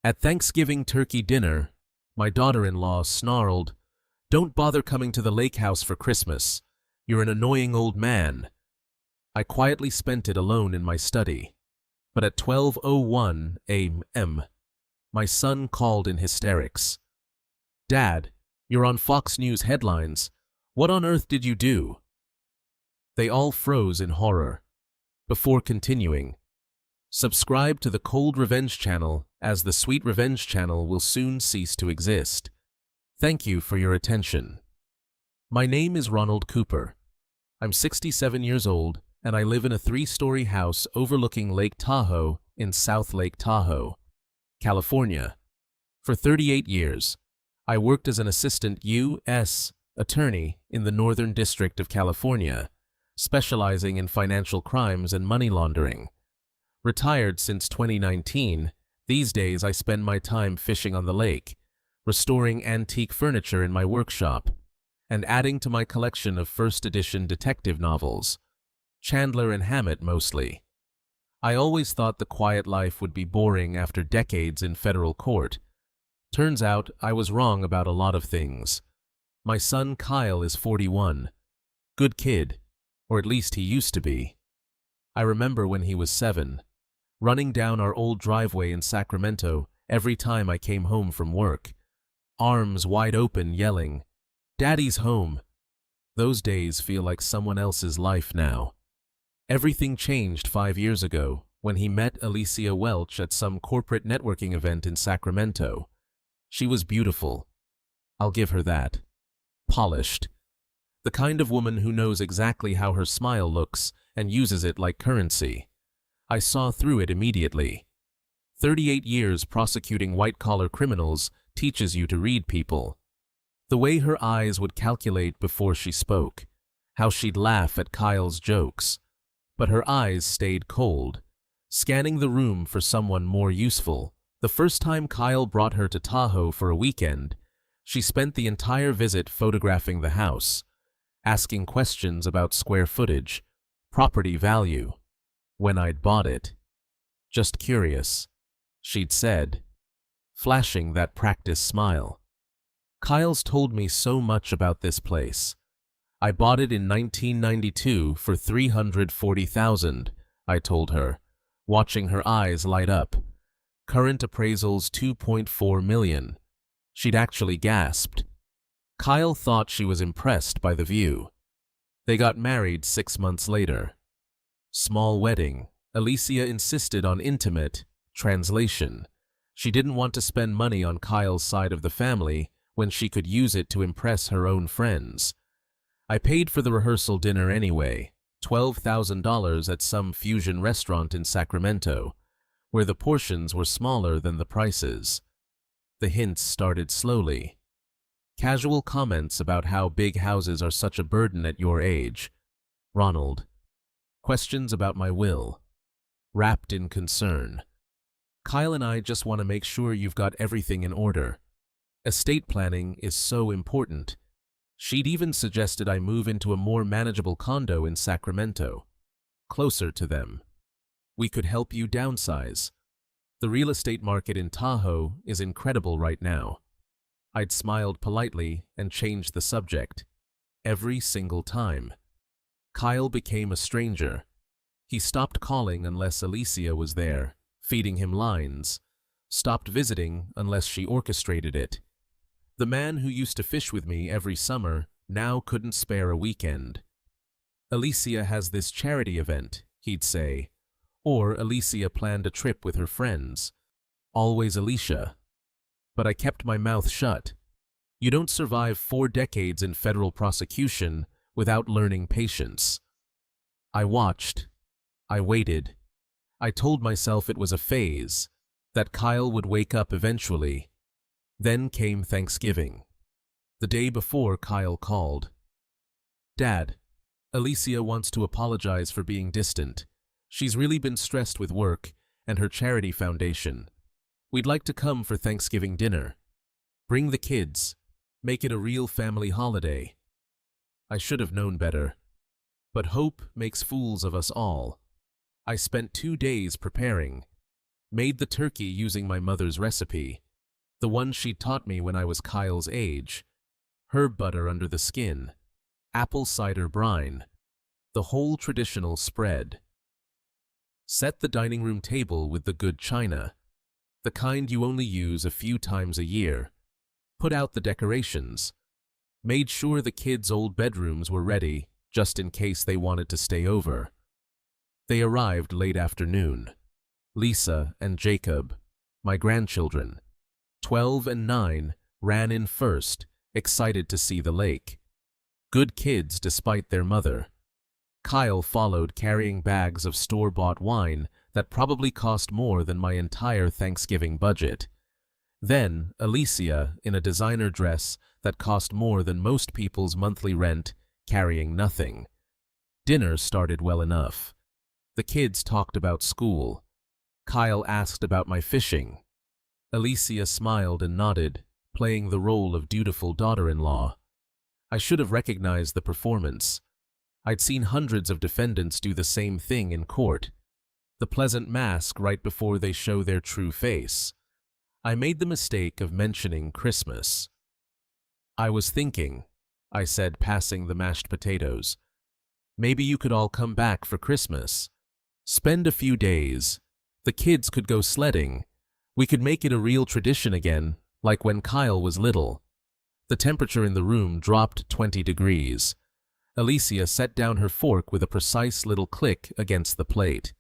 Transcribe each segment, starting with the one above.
At Thanksgiving turkey dinner, my daughter-in-law snarled, "Don't bother coming to the lake house for Christmas. You're an annoying old man." I quietly spent it alone in my study. But at 12:01 a.m., my son called in hysterics. "Dad, you're on Fox News headlines. What on earth did you do?" They all froze in horror. Before continuing, subscribe to the Cold Revenge channel, as the Sweet Revenge channel will soon cease to exist. Thank you for your attention. My name is Ronald Cooper. I'm 67 years old, and I live in a 3-story house overlooking Lake Tahoe in South Lake Tahoe, California. For 38 years, I worked as an assistant U.S. attorney in the Northern District of California, specializing in financial crimes and money laundering. Retired since 2019, these days I spend my time fishing on the lake, restoring antique furniture in my workshop, and adding to my collection of first-edition detective novels, Chandler and Hammett mostly. I always thought the quiet life would be boring after decades in federal court. Turns out I was wrong about a lot of things. My son Kyle is 41. Good kid, or at least he used to be. I remember when he was 7, running down our old driveway in Sacramento every time I came home from work, arms wide open yelling, "Daddy's home." Those days feel like someone else's life now. Everything changed 5 years ago when he met Alicia Welch at some corporate networking event in Sacramento. She was beautiful. I'll give her that. Polished. The kind of woman who knows exactly how her smile looks and uses it like currency. I saw through it immediately. 38 years prosecuting white-collar criminals teaches you to read people. The way her eyes would calculate before she spoke, how she'd laugh at Kyle's jokes. But her eyes stayed cold, scanning the room for someone more useful. The first time Kyle brought her to Tahoe for a weekend, she spent the entire visit photographing the house, asking questions about square footage, property value, when I'd bought it. "Just curious," she'd said, flashing that practice smile. "Kyle's told me so much about this place. I bought it in 1992 for $340,000, I told her, watching her eyes light up. Current appraisal's $2.4 million. She'd actually gasped. Kyle thought she was impressed by the view. They got married 6 months later. Small wedding. Alicia insisted on intimate translation. She didn't want to spend money on Kyle's side of the family when she could use it to impress her own friends. I paid for the rehearsal dinner anyway, $12,000 at some fusion restaurant in Sacramento, where the portions were smaller than the prices. The hints started slowly. Casual comments about how big houses are such a burden at your age. Ronald. Questions about my will. Wrapped in concern. Kyle and I just want to make sure you've got everything in order. Estate planning is so important. She'd even suggested I move into a more manageable condo in Sacramento, closer to them. We could help you downsize. The real estate market in Tahoe is incredible right now. I'd smiled politely and changed the subject. Every single time. Kyle became a stranger. He stopped calling unless Alicia was there, feeding him lines. Stopped visiting unless she orchestrated it. The man who used to fish with me every summer now couldn't spare a weekend. Alicia has this charity event, he'd say. Or Alicia planned a trip with her friends. Always Alicia. But I kept my mouth shut. You don't survive 4 decades in federal prosecution without learning patience. I watched. I waited. I told myself it was a phase, that Kyle would wake up eventually. Then came Thanksgiving. The day before Kyle called. "Dad, Alicia wants to apologize for being distant. She's really been stressed with work and her charity foundation. We'd like to come for Thanksgiving dinner. Bring the kids. Make it a real family holiday." I should have known better. But hope makes fools of us all. I spent 2 days preparing. Made the turkey using my mother's recipe, the one she taught me when I was Kyle's age. Herb butter under the skin, apple cider brine, the whole traditional spread. Set the dining room table with the good china, the kind you only use a few times a year. Put out the decorations. Made sure the kids' old bedrooms were ready, just in case they wanted to stay over. They arrived late afternoon. Lisa and Jacob, my grandchildren, 12 and 9, ran in first, excited to see the lake. Good kids despite their mother. Kyle followed carrying bags of store-bought wine that probably cost more than my entire Thanksgiving budget. Then, Alicia, in a designer dress that cost more than most people's monthly rent, carrying nothing. Dinner started well enough. The kids talked about school. Kyle asked about my fishing. Alicia smiled and nodded, playing the role of dutiful daughter-in-law. I should have recognized the performance. I'd seen hundreds of defendants do the same thing in court. The pleasant mask right before they show their true face. I made the mistake of mentioning Christmas. I was thinking, I said, passing the mashed potatoes. Maybe you could all come back for Christmas. Spend a few days. The kids could go sledding. We could make it a real tradition again, like when Kyle was little. The temperature in the room dropped 20 degrees. Alicia set down her fork with a precise little click against the plate.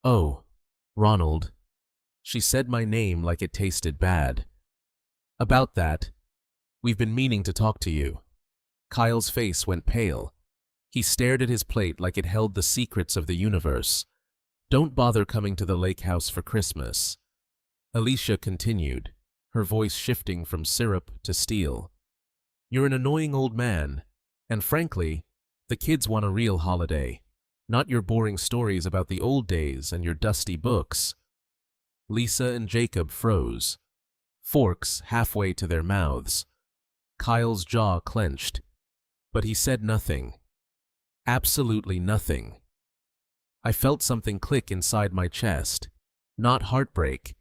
"Oh, Ronald." She said my name like it tasted bad. "About that, we've been meaning to talk to you." Kyle's face went pale. He stared at his plate like it held the secrets of the universe. "Don't bother coming to the lake house for Christmas." Alicia continued, her voice shifting from syrup to steel. "You're an annoying old man, and frankly, the kids want a real holiday, not your boring stories about the old days and your dusty books." Lisa and Jacob froze, forks halfway to their mouths. Kyle's jaw clenched, but he said nothing. Absolutely nothing. I felt something click inside my chest. Not heartbreak.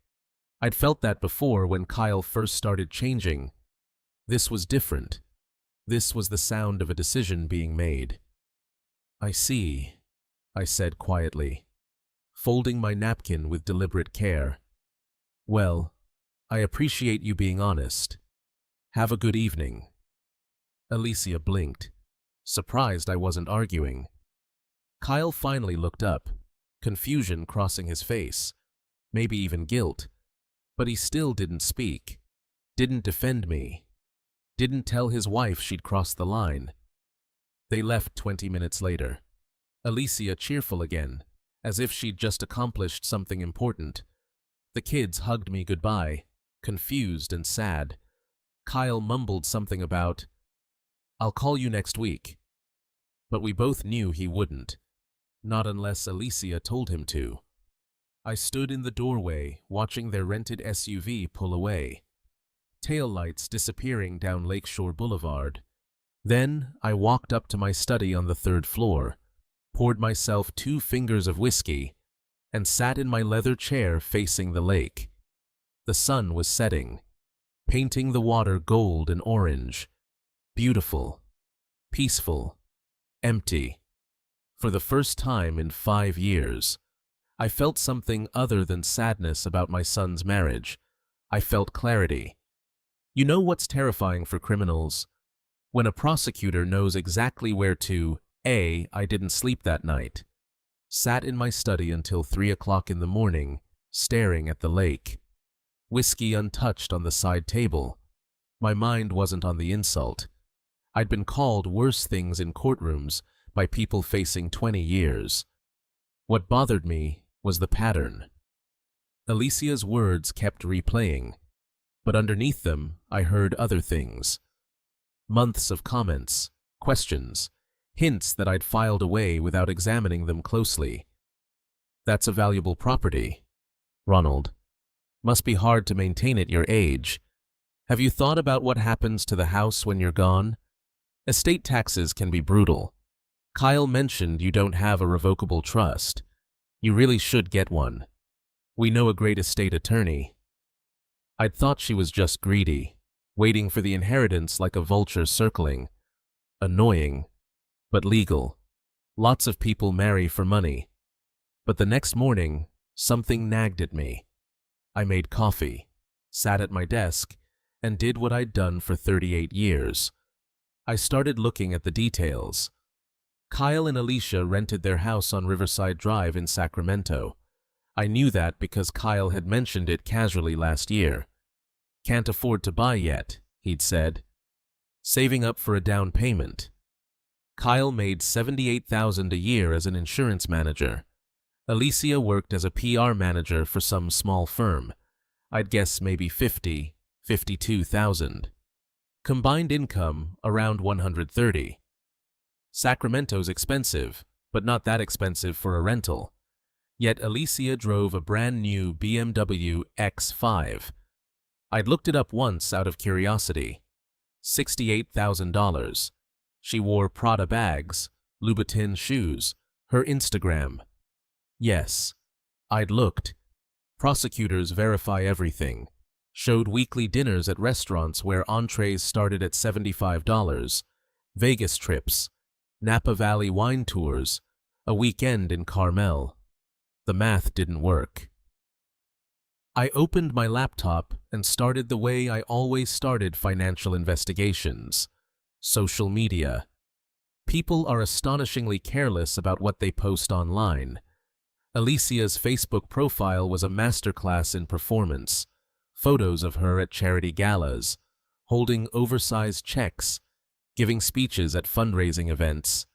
I'd felt that before when Kyle first started changing. This was different. This was the sound of a decision being made. "I see," I said quietly, folding my napkin with deliberate care. "Well, I appreciate you being honest. Have a good evening." Alicia blinked, surprised I wasn't arguing. Kyle finally looked up, confusion crossing his face, maybe even guilt, but he still didn't speak, didn't defend me, didn't tell his wife she'd crossed the line. They left 20 minutes later. Alicia cheerful again, as if she'd just accomplished something important. The kids hugged me goodbye, confused and sad. Kyle mumbled something about, "I'll call you next week." But we both knew he wouldn't, not unless Alicia told him to. I stood in the doorway, watching their rented SUV pull away, taillights disappearing down Lakeshore Boulevard. Then I walked up to my study on the 3rd floor, poured myself 2 fingers of whiskey, and sat in my leather chair facing the lake. The sun was setting, painting the water gold and orange. Beautiful, peaceful, empty. For the first time in 5 years, I felt something other than sadness about my son's marriage. I felt clarity. You know what's terrifying for criminals? When a prosecutor knows exactly where to, I didn't sleep that night. Sat in my study until 3 o'clock in the morning, staring at the lake. Whiskey untouched on the side table. My mind wasn't on the insult. I'd been called worse things in courtrooms by people facing 20 years. What bothered me was the pattern. Alicia's words kept replaying, but underneath them I heard other things. Months of comments, questions, hints that I'd filed away without examining them closely. "That's a valuable property, Ronald. Must be hard to maintain at your age. Have you thought about what happens to the house when you're gone? Estate taxes can be brutal. Kyle mentioned you don't have a revocable trust. You really should get one." We know a great estate attorney. I'd thought she was just greedy, waiting for the inheritance like a vulture circling. Annoying, but legal. Lots of people marry for money. But the next morning, something nagged at me. I made coffee, sat at my desk, and did what I'd done for 38 years. I started looking at the details. Kyle and Alicia rented their house on Riverside Drive in Sacramento. I knew that because Kyle had mentioned it casually last year. Can't afford to buy yet, he'd said. Saving up for a down payment. Kyle made $78,000 a year as an insurance manager. Alicia worked as a PR manager for some small firm. I'd guess maybe $52,000. Combined income around $130,000. Sacramento's expensive, but not that expensive for a rental. Yet Alicia drove a brand new BMW X5. I'd looked it up once out of curiosity. $68,000. She wore Prada bags, Louboutin shoes, her Instagram. Yes, I'd looked. Prosecutors verify everything. Showed weekly dinners at restaurants where entrees started at $75, Vegas trips, Napa Valley wine tours, a weekend in Carmel. The math didn't work. I opened my laptop and started the way I always started financial investigations. Social media. People are astonishingly careless about what they post online. Alicia's Facebook profile was a masterclass in performance. Photos of her at charity galas, holding oversized checks, giving speeches at fundraising events.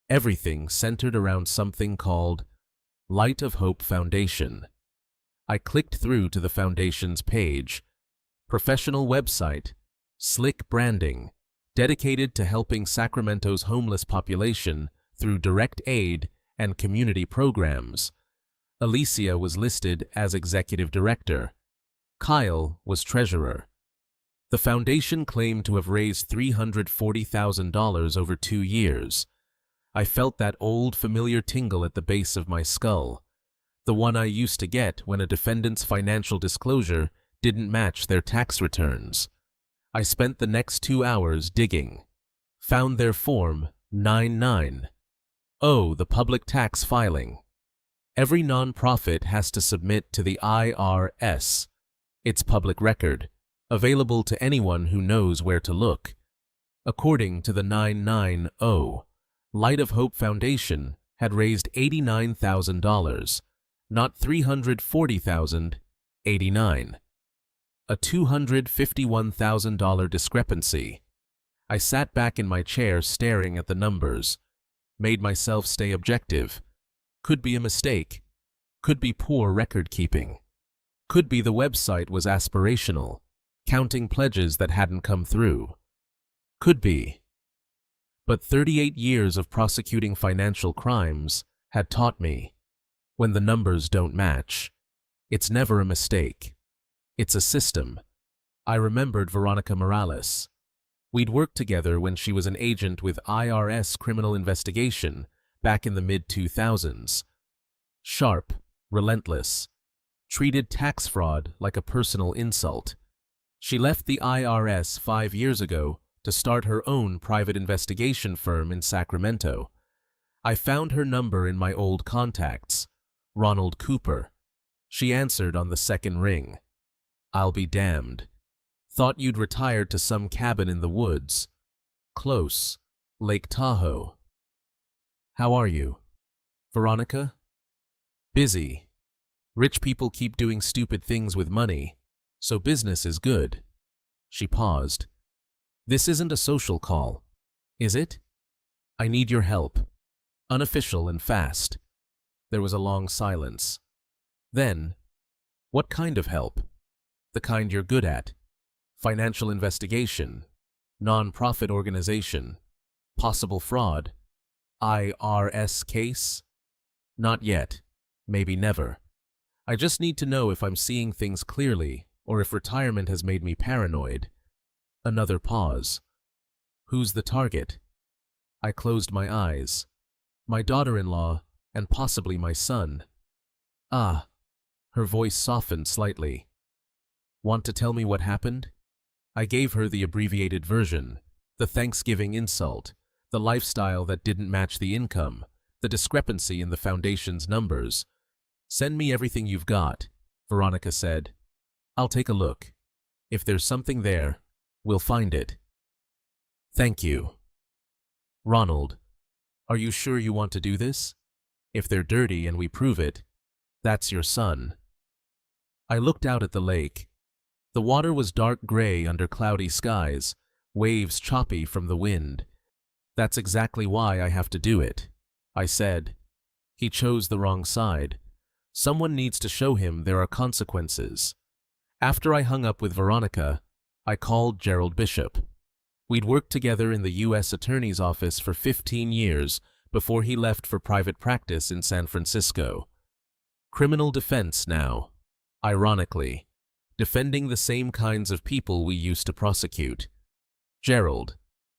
Everything centered around something called Light of Hope Foundation. I clicked through to the foundation's page. Professional website, slick branding, dedicated to helping Sacramento's homeless population through direct aid and community programs. Alicia was listed as executive director. Kyle was treasurer. The foundation claimed to have raised $340,000 over 2 years. I felt that old familiar tingle at the base of my skull, the one I used to get when a defendant's financial disclosure didn't match their tax returns. I spent the next 2 hours digging. Found their Form 99. Oh, the public tax filing. Every nonprofit has to submit to the IRS. It's public record, available to anyone who knows where to look. According to the 990, Light of Hope Foundation had raised $89,000, not $340,000, $89,000. A $251,000 discrepancy. I sat back in my chair staring at the numbers, made myself stay objective. Could be a mistake. Could be poor record keeping. Could be the website was aspirational, counting pledges that hadn't come through. Could be. But 38 years of prosecuting financial crimes had taught me, when the numbers don't match, it's never a mistake. It's a system. I remembered Veronica Morales. We'd worked together when she was an agent with IRS criminal investigation back in the mid-2000s. Sharp, relentless, treated tax fraud like a personal insult. She left the IRS 5 years ago to start her own private investigation firm in Sacramento. I found her number in my old contacts, Ronald Cooper. She answered on the second ring. I'll be damned. Thought you'd retired to some cabin in the woods. Close. Lake Tahoe. How are you? Veronica? Busy. Rich people keep doing stupid things with money, so business is good. She paused. This isn't a social call, is it? I need your help. Unofficial and fast. There was a long silence. Then, what kind of help? The kind you're good at. Financial investigation, non-profit organization, possible fraud, IRS case? Not yet, maybe never. I just need to know if I'm seeing things clearly or if retirement has made me paranoid. Another pause. Who's the target? I closed my eyes. My daughter-in-law and possibly my son. Ah, Her voice softened slightly. Want to tell me what happened? I gave her the abbreviated version, the Thanksgiving insult, the lifestyle that didn't match the income, the discrepancy in the foundation's numbers. Send me everything you've got, Veronica said. I'll take a look. If there's something there, we'll find it. Thank you. Ronald, are you sure you want to do this? If they're dirty and we prove it, that's your son. I looked out at the lake. The water was dark gray under cloudy skies, waves choppy from the wind. That's exactly why I have to do it, I said. He chose the wrong side. Someone needs to show him there are consequences. After I hung up with Veronica, I called Gerald Bishop. We'd worked together in the U.S. Attorney's Office for 15 years before he left for private practice in San Francisco. Criminal defense now, ironically, defending the same kinds of people we used to prosecute. Gerald,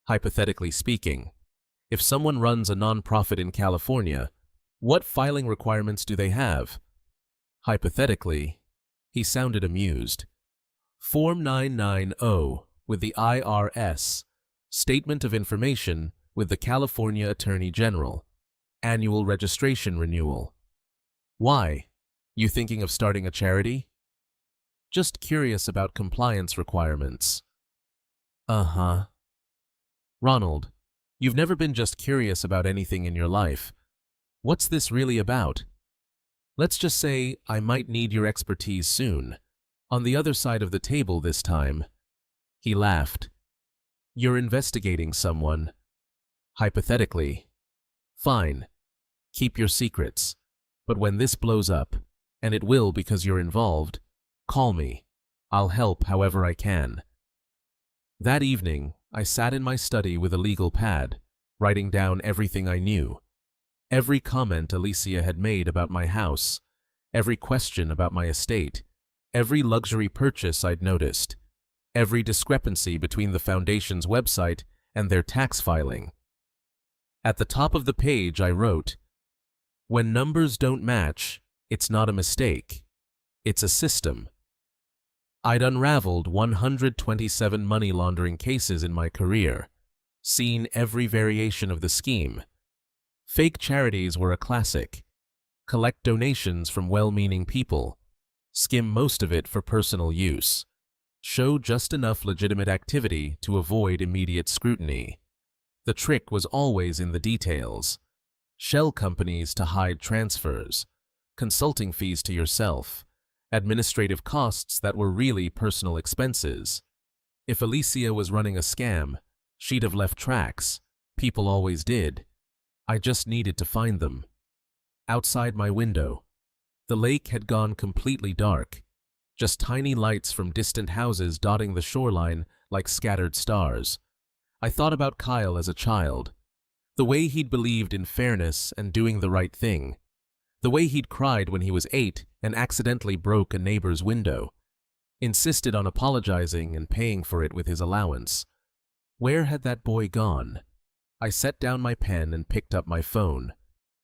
hypothetically speaking, if someone runs a nonprofit in California, what filing requirements do they have? Hypothetically, he sounded amused. Form 990 with the IRS, Statement of Information with the California Attorney General, Annual Registration Renewal. Why? You thinking of starting a charity? Just curious about compliance requirements. Uh-huh. Ronald, you've never been just curious about anything in your life. What's this really about? Let's just say I might need your expertise soon. On the other side of the table this time. He laughed. You're investigating someone. Hypothetically. Fine. Keep your secrets. But when this blows up, and it will because you're involved, call me. I'll help however I can. That evening, I sat in my study with a legal pad, writing down everything I knew. Every comment Alicia had made about my house, every question about my estate, every luxury purchase I'd noticed, every discrepancy between the foundation's website and their tax filing. At the top of the page I wrote, when numbers don't match, it's not a mistake, it's a system. I'd unraveled 127 money laundering cases in my career, seen every variation of the scheme. Fake charities were a classic. Collect donations from well-meaning people, skim most of it for personal use, show just enough legitimate activity to avoid immediate scrutiny. The trick was always in the details. Shell companies to hide transfers, consulting fees to yourself, administrative costs that were really personal expenses. If Alicia was running a scam, she'd have left tracks. People always did. I just needed to find them. Outside my window, the lake had gone completely dark, just tiny lights from distant houses dotting the shoreline like scattered stars. I thought about Kyle as a child, the way he'd believed in fairness and doing the right thing, the way he'd cried when he was 8 and accidentally broke a neighbor's window, insisted on apologizing and paying for it with his allowance. Where had that boy gone? I set down my pen and picked up my phone,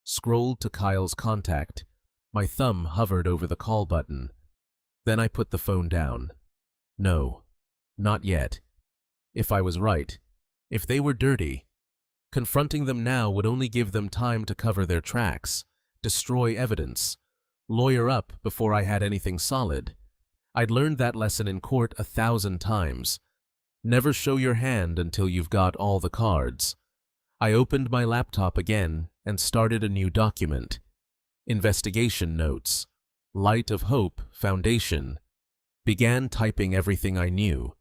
scrolled to Kyle's contact. My thumb hovered over the call button. Then I put the phone down. No, not yet. If I was right, if they were dirty, confronting them now would only give them time to cover their tracks, destroy evidence, lawyer up before I had anything solid. I'd learned that lesson in court 1,000 times. Never show your hand until you've got all the cards. I opened my laptop again and started a new document. Investigation notes. Light of Hope Foundation. Began typing everything I knew.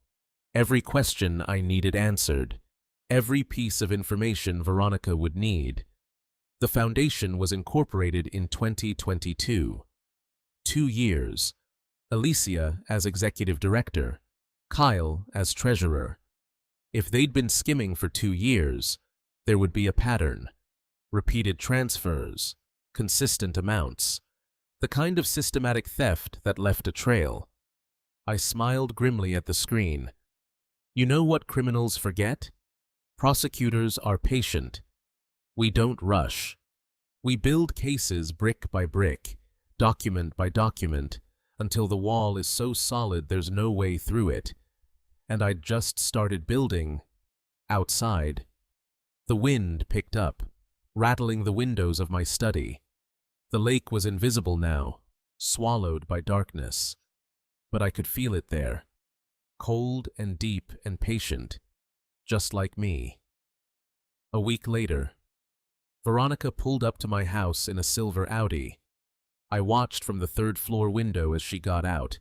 Every question I needed answered. Every piece of information Veronica would need. The foundation was incorporated in 2022. 2 years. Alicia as executive director. Kyle as treasurer. If they'd been skimming for 2 years, there would be a pattern. Repeated transfers, consistent amounts, the kind of systematic theft that left a trail. I smiled grimly at the screen. You know what criminals forget? Prosecutors are patient. We don't rush. We build cases brick by brick, document by document, until the wall is so solid there's no way through it. And I'd just started building outside. The wind picked up, rattling the windows of my study. The lake was invisible now, swallowed by darkness. But I could feel it there, cold and deep and patient, just like me. A week later, Veronica pulled up to my house in a silver Audi. I watched from the third-floor window as she got out,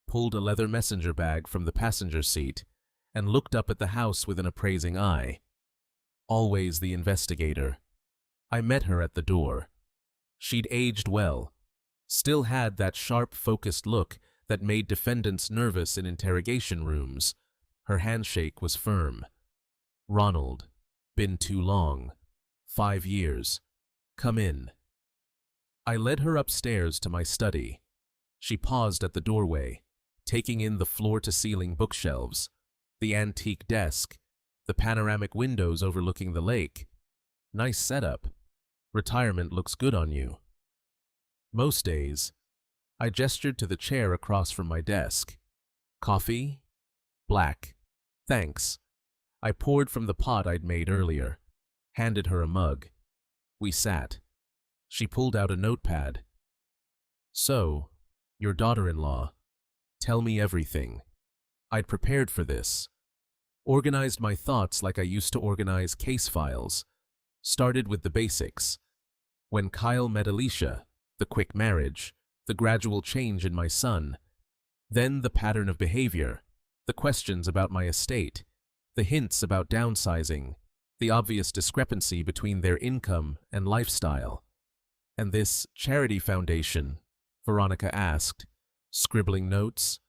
pulled a leather messenger bag from the passenger seat, and looked up at the house with an appraising eye. Always the investigator. I met her at the door. She'd aged well, still had that sharp, focused look that made defendants nervous in interrogation rooms. Her handshake was firm. "Ronald, been too long. 5 years. Come in." I led her upstairs to my study. She paused at the doorway, taking in the floor-to-ceiling bookshelves, the antique desk, the panoramic windows overlooking the lake. "Nice setup. Retirement looks good on you." "Most days." I gestured to the chair across from my desk. "Coffee?" "Black. Thanks." I poured from the pot I'd made earlier, handed her a mug. We sat. She pulled out a notepad. "So, your daughter-in-law. Tell me everything." I'd prepared for this. Organized my thoughts like I used to organize case files. Started with the basics. When Kyle met Alicia, the quick marriage, the gradual change in my son, then the pattern of behavior, the questions about my estate, the hints about downsizing, the obvious discrepancy between their income and lifestyle. "And this charity foundation?" Veronica asked, scribbling notes.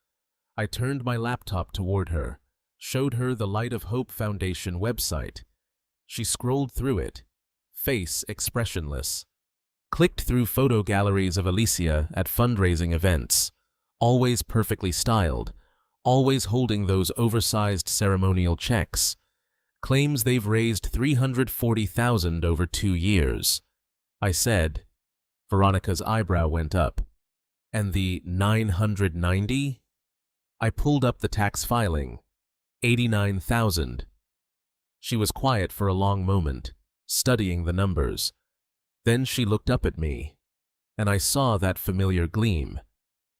I turned my laptop toward her, showed her the Light of Hope Foundation website. She scrolled through it, face expressionless. Clicked through photo galleries of Alicia at fundraising events, always perfectly styled, always holding those oversized ceremonial checks. Claims they've raised $340,000 over 2 years. I said. Veronica's eyebrow went up. "And the 990? I pulled up the tax filing. 89,000. She was quiet for a long moment, studying the numbers. Then she looked up at me, and I saw that familiar gleam,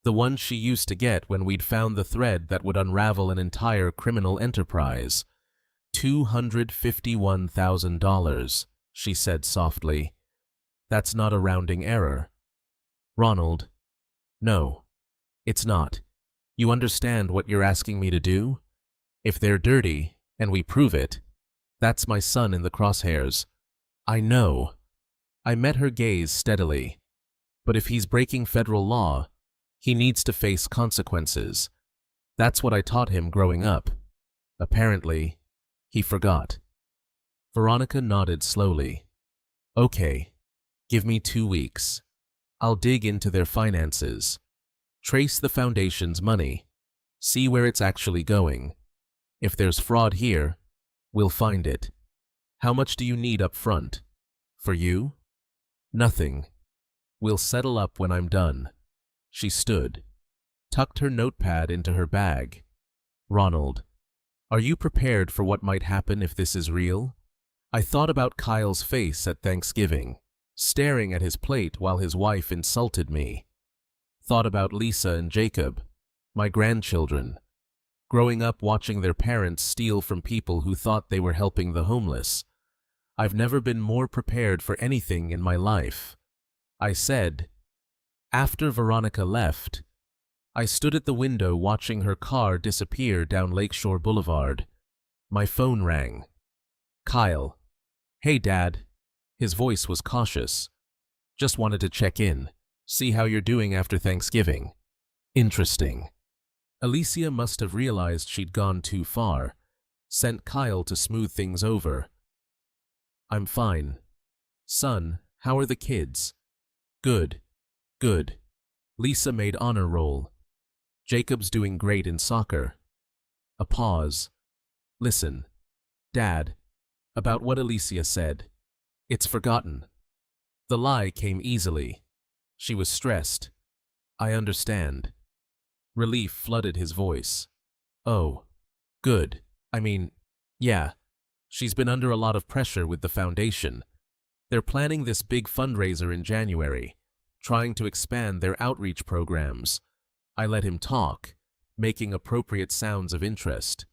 the one she used to get when we'd found the thread that would unravel an entire criminal enterprise. $251,000, she said softly. "That's not a rounding error." "Ronald." "No, it's not. You understand what you're asking me to do? If they're dirty, and we prove it, that's my son in the crosshairs." "I know." I met her gaze steadily. "But if he's breaking federal law, he needs to face consequences. That's what I taught him growing up. Apparently, he forgot." Veronica nodded slowly. "Okay, give me 2 weeks. I'll dig into their finances, trace the foundation's money, see where it's actually going. If there's fraud here, we'll find it. How much do you need up front? For you?" "Nothing. We'll settle up when I'm done." She stood, tucked her notepad into her bag. "Ronald, are you prepared for what might happen if this is real?" I thought about Kyle's face at Thanksgiving, staring at his plate while his wife insulted me. Thought about Lisa and Jacob, my grandchildren, growing up watching their parents steal from people who thought they were helping the homeless. I've never been more prepared for anything in my life. I said. After Veronica left, I stood at the window watching her car disappear down Lakeshore Boulevard. My phone rang. Kyle. "Hey, Dad." His voice was cautious. "Just wanted to check in, see how you're doing after Thanksgiving." Interesting. Alicia must have realized she'd gone too far, sent Kyle to smooth things over. "I'm fine. Son, how are the kids?" "Good. Good." Lisa made honor roll. "Jacob's doing great in soccer." A pause. "Listen, Dad, about what Alicia said. It's forgotten." The lie came easily. She was stressed. I understand. Relief flooded his voice. Oh, good. Yeah. She's been under a lot of pressure with the foundation. They're planning this big fundraiser in January, trying to expand their outreach programs. I let him talk, making appropriate sounds of interest.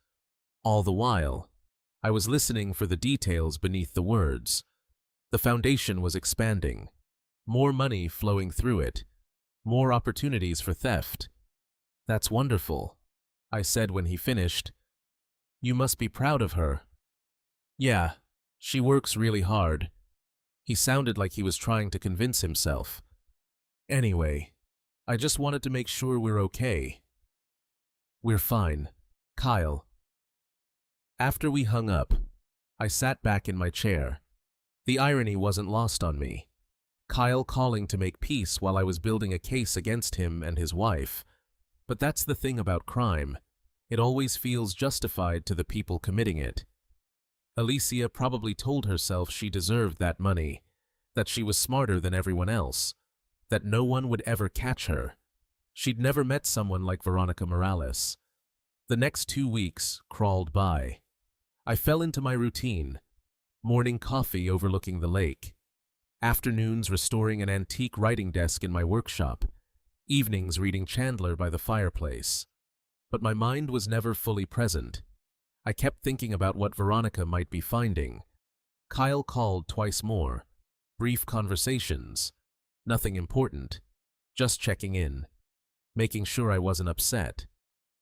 All the while, I was listening for the details beneath the words. The foundation was expanding. More money flowing through it. More opportunities for theft. That's wonderful, I said when he finished. You must be proud of her. Yeah, she works really hard. He sounded like he was trying to convince himself. Anyway, I just wanted to make sure we're okay. We're fine, Kyle. After we hung up, I sat back in my chair. The irony wasn't lost on me. Kyle calling to make peace while I was building a case against him and his wife. But that's the thing about crime. It always feels justified to the people committing it. Alicia probably told herself she deserved that money, that she was smarter than everyone else, that no one would ever catch her. She'd never met someone like Veronica Morales. The next 2 weeks crawled by. I fell into my routine. Morning coffee overlooking the lake. Afternoons restoring an antique writing desk in my workshop. Evenings reading Chandler by the fireplace. But my mind was never fully present. I kept thinking about what Veronica might be finding. Kyle called twice more. Brief conversations. Nothing important. Just checking in. Making sure I wasn't upset.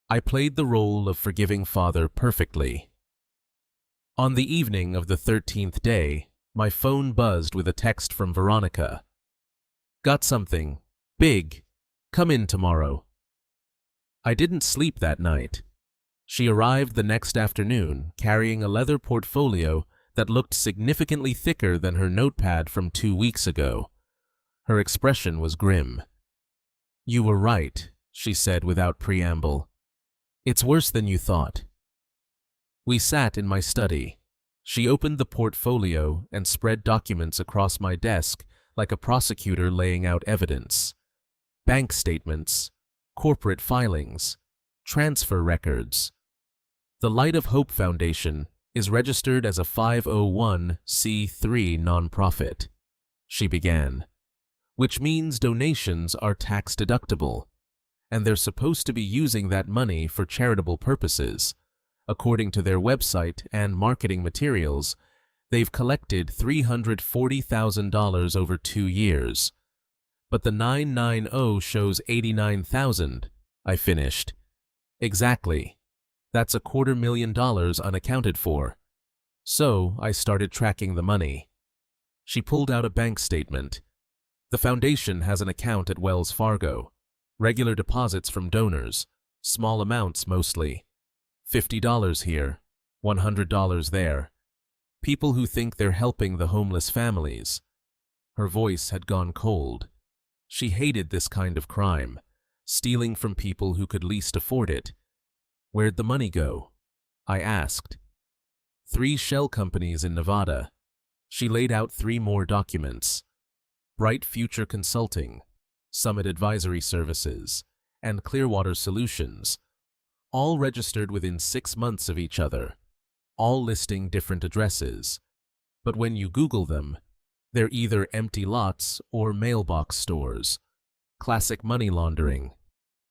I played the role of forgiving father perfectly. On the evening of the 13th day, my phone buzzed with a text from Veronica. Got something. Big. Come in tomorrow. I didn't sleep that night. She arrived the next afternoon, carrying a leather portfolio that looked significantly thicker than her notepad from 2 weeks ago. Her expression was grim. You were right, she said without preamble. It's worse than you thought. We sat in my study. She opened the portfolio and spread documents across my desk like a prosecutor laying out evidence. Bank statements, corporate filings, transfer records. The Light of Hope Foundation is registered as a 501c3 nonprofit, she began, which means donations are tax-deductible, and they're supposed to be using that money for charitable purposes. According to their website and marketing materials, they've collected $340,000 over 2 years. But the 990 shows 89,000, I finished. Exactly. That's $250,000 unaccounted for. So I started tracking the money. She pulled out a bank statement. The foundation has an account at Wells Fargo. Regular deposits from donors, small amounts mostly. $50 here, $100 there. People who think they're helping the homeless families. Her voice had gone cold. She hated this kind of crime, stealing from people who could least afford it. Where'd the money go? I asked. 3 shell companies in Nevada. She laid out 3 more documents. Bright Future Consulting, Summit Advisory Services, and Clearwater Solutions, all registered within 6 months of each other, all listing different addresses. But when you Google them, they're either empty lots or mailbox stores. Classic money laundering.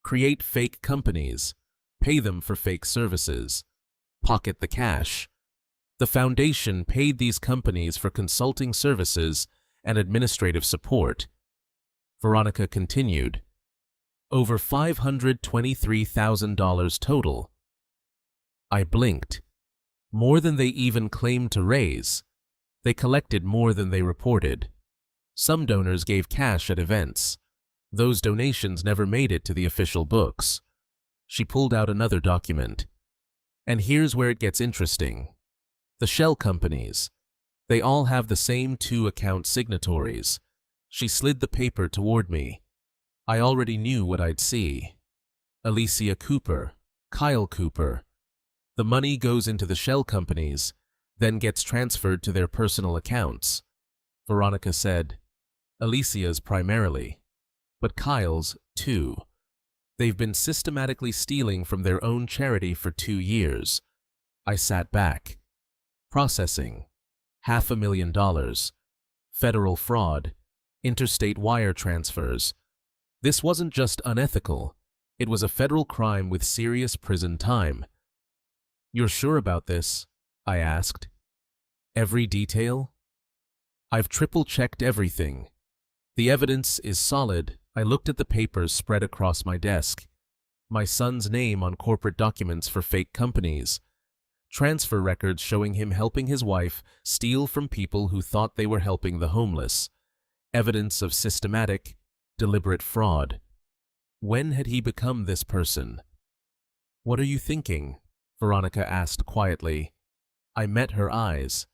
Create fake companies, pay them for fake services, pocket the cash. The foundation paid these companies for consulting services and administrative support. Veronica continued. Over $523,000 total. I blinked. More than they even claimed to raise. They collected more than they reported. Some donors gave cash at events. Those donations never made it to the official books. She pulled out another document. And here's where it gets interesting. The shell companies. They all have the same 2 account signatories. She slid the paper toward me. I already knew what I'd see. Alicia Cooper, Kyle Cooper. The money goes into the shell companies, then gets transferred to their personal accounts. Veronica said, Alicia's primarily. But Kyle's, too. They've been systematically stealing from their own charity for 2 years. I sat back. Processing. $500,000. Federal fraud. Interstate wire transfers. This wasn't just unethical. It was a federal crime with serious prison time. "You're sure about this?" I asked. "Every detail?" "I've triple-checked everything. The evidence is solid." I looked at the papers spread across my desk. My son's name on corporate documents for fake companies. Transfer records showing him helping his wife steal from people who thought they were helping the homeless. Evidence of systematic, deliberate fraud. When had he become this person? "What are you thinking?" Veronica asked quietly. I met her eyes.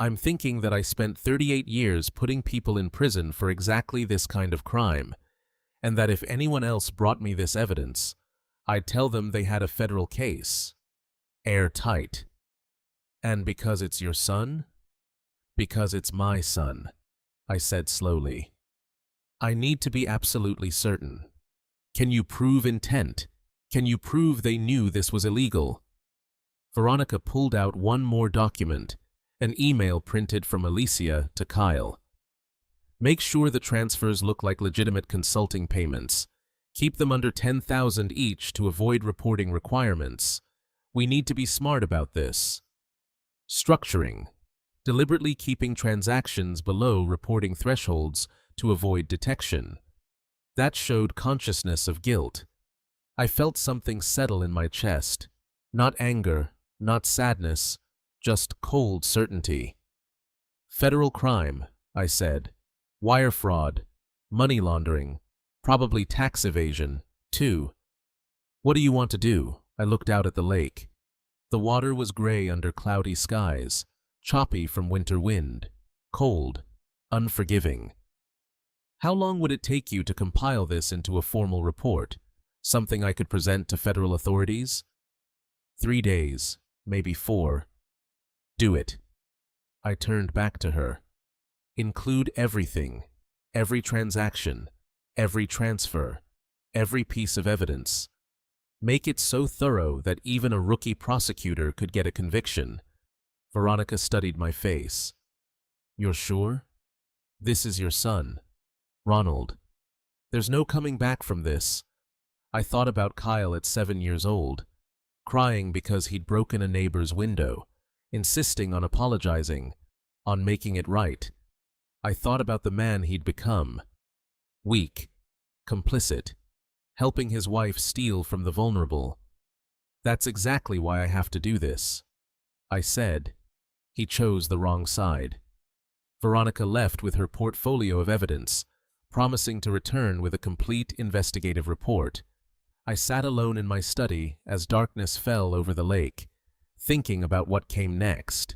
"I'm thinking that I spent 38 years putting people in prison for exactly this kind of crime, and that if anyone else brought me this evidence, I'd tell them they had a federal case. Airtight. And because it's your son?" "Because it's my son," I said slowly. "I need to be absolutely certain. Can you prove intent? Can you prove they knew this was illegal?" Veronica pulled out one more document, an email printed from Alicia to Kyle. "Make sure the transfers look like legitimate consulting payments. Keep them under $10,000 each to avoid reporting requirements. We need to be smart about this." Structuring. Deliberately keeping transactions below reporting thresholds to avoid detection. That showed consciousness of guilt. I felt something settle in my chest. Not anger, not sadness, just cold certainty. "Federal crime," I said. "Wire fraud, money laundering, probably tax evasion, too." "What do you want to do?" I looked out at the lake. The water was gray under cloudy skies, choppy from winter wind, cold, unforgiving. "How long would it take you to compile this into a formal report, something I could present to federal authorities?" 3 days, maybe 4. "Do it." I turned back to her. "Include everything, every transaction, every transfer, every piece of evidence. Make it so thorough that even a rookie prosecutor could get a conviction." Veronica studied my face. "You're sure? This is your son, Ronald. There's no coming back from this." I thought about Kyle at 7 years old, crying because he'd broken a neighbor's window, insisting on apologizing, on making it right. I thought about the man he'd become. Weak, complicit, helping his wife steal from the vulnerable. "That's exactly why I have to do this," I said. He chose the wrong side. Veronica left with her portfolio of evidence, promising to return with a complete investigative report. I sat alone in my study as darkness fell over the lake, thinking about what came next.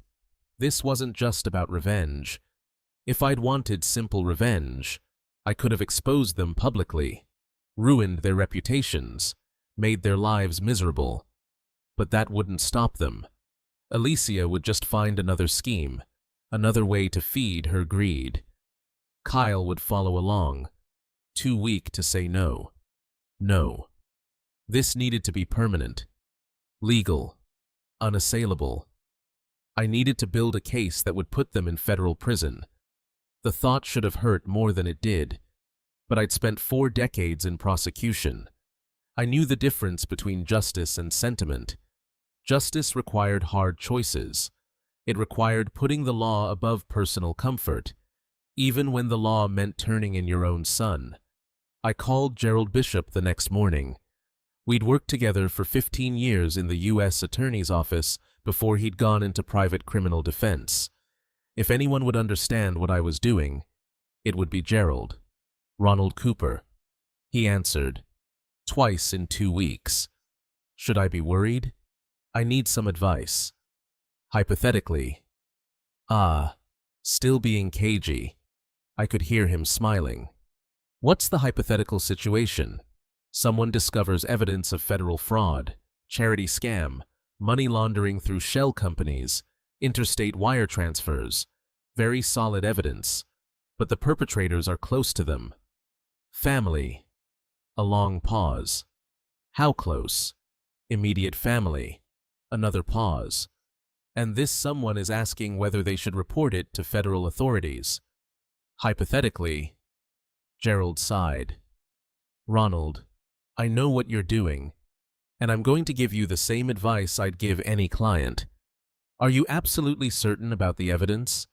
This wasn't just about revenge. If I'd wanted simple revenge, I could have exposed them publicly, ruined their reputations, made their lives miserable. But that wouldn't stop them. Alicia would just find another scheme, another way to feed her greed. Kyle would follow along, too weak to say no. No. This needed to be permanent, legal, unassailable. I needed to build a case that would put them in federal prison. The thought should have hurt more than it did, but I'd spent 4 decades in prosecution. I knew the difference between justice and sentiment. Justice required hard choices. It required putting the law above personal comfort, even when the law meant turning in your own son. I called Gerald Bishop the next morning. We'd worked together for 15 years in the U.S. Attorney's Office before he'd gone into private criminal defense. If anyone would understand what I was doing, it would be Gerald. "Ronald Cooper." He answered. "Twice in 2 weeks. Should I be worried? I need some advice." Hypothetically. Still being cagey. I could hear him smiling. "What's the hypothetical situation? Someone discovers evidence of federal fraud, charity scam, money laundering through shell companies, interstate wire transfers. Very solid evidence. But the perpetrators are close to them. Family. A long pause. How close? Immediate family. Another pause. And this someone is asking whether they should report it to federal authorities. Hypothetically, Gerald sighed. Ronald, I know what you're doing, and I'm going to give you the same advice I'd give any client. Are you absolutely certain about the evidence?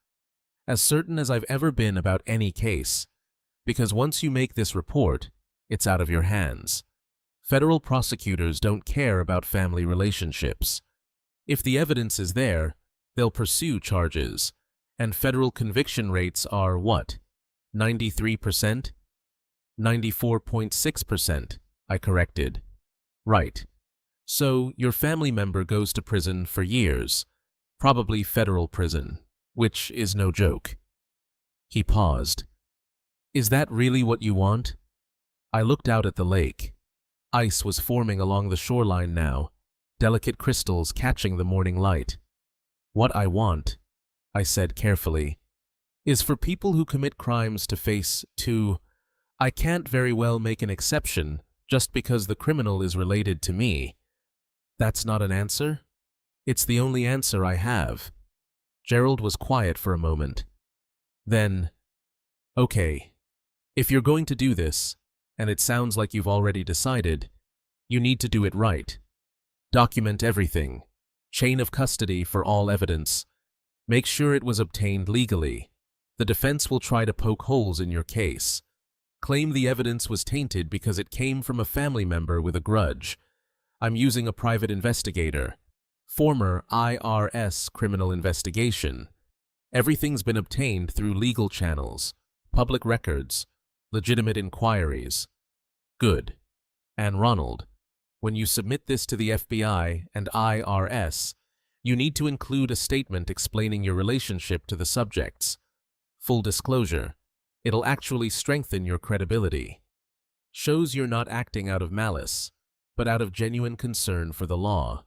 As certain as I've ever been about any case, because once you make this report, it's out of your hands. Federal prosecutors don't care about family relationships. If the evidence is there, they'll pursue charges, and federal conviction rates are what? 93%? 94.6%, I corrected. Right. So your family member goes to prison for years, probably federal prison, which is no joke. He paused. Is that really what you want? I looked out at the lake. Ice was forming along the shoreline now, delicate crystals catching the morning light. What I want, I said carefully, is for people who commit crimes to face I can't very well make an exception just because the criminal is related to me. That's not an answer? It's the only answer I have. Gerald was quiet for a moment. Then, okay, if you're going to do this, and it sounds like you've already decided, you need to do it right. Document everything. Chain of custody for all evidence. Make sure it was obtained legally. The defense will try to poke holes in your case. Claim the evidence was tainted because it came from a family member with a grudge. I'm using a private investigator. Former IRS criminal investigation. Everything's been obtained through legal channels, public records, legitimate inquiries. Good. And Ronald, when you submit this to the FBI and IRS, you need to include a statement explaining your relationship to the subjects. Full disclosure, it'll actually strengthen your credibility. Shows you're not acting out of malice, but out of genuine concern for the law.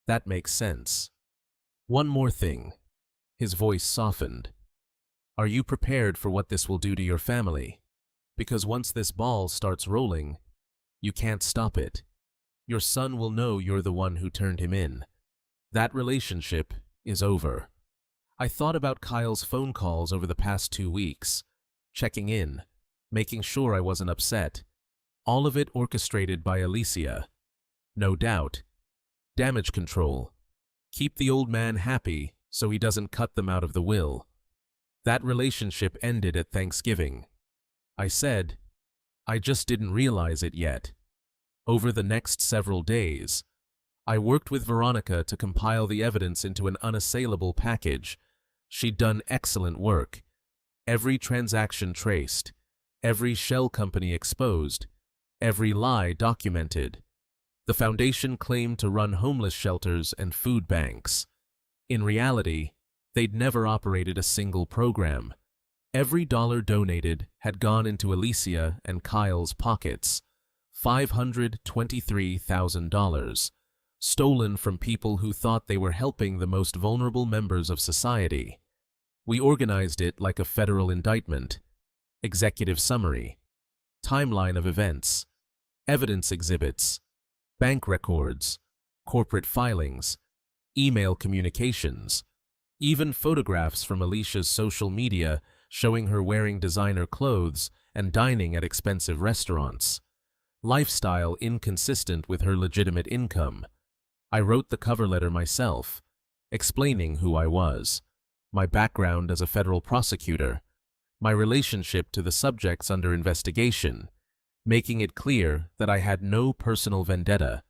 That makes sense. One more thing. His voice softened. Are you prepared for what this will do to your family? Because once this ball starts rolling, you can't stop it. Your son will know you're the one who turned him in. That relationship is over. I thought about Kyle's phone calls over the past 2 weeks, checking in, making sure I wasn't upset. All of it orchestrated by Alicia. No doubt. Damage control. Keep the old man happy so he doesn't cut them out of the will. That relationship ended at Thanksgiving. I said, I just didn't realize it yet. Over the next several days, I worked with Veronica to compile the evidence into an unassailable package. She'd done excellent work. Every transaction traced, every shell company exposed, every lie documented. The foundation claimed to run homeless shelters and food banks. In reality, they'd never operated a single program. Every dollar donated had gone into Alicia and Kyle's pockets. $523,000, stolen from people who thought they were helping the most vulnerable members of society. We organized it like a federal indictment. Executive summary, timeline of events, evidence exhibits, bank records, corporate filings, email communications, even photographs from Alicia's social media showing her wearing designer clothes and dining at expensive restaurants. Lifestyle inconsistent with her legitimate income. I wrote the cover letter myself, explaining who I was, my background as a federal prosecutor, my relationship to the subjects under investigation, making it clear that I had no personal vendetta,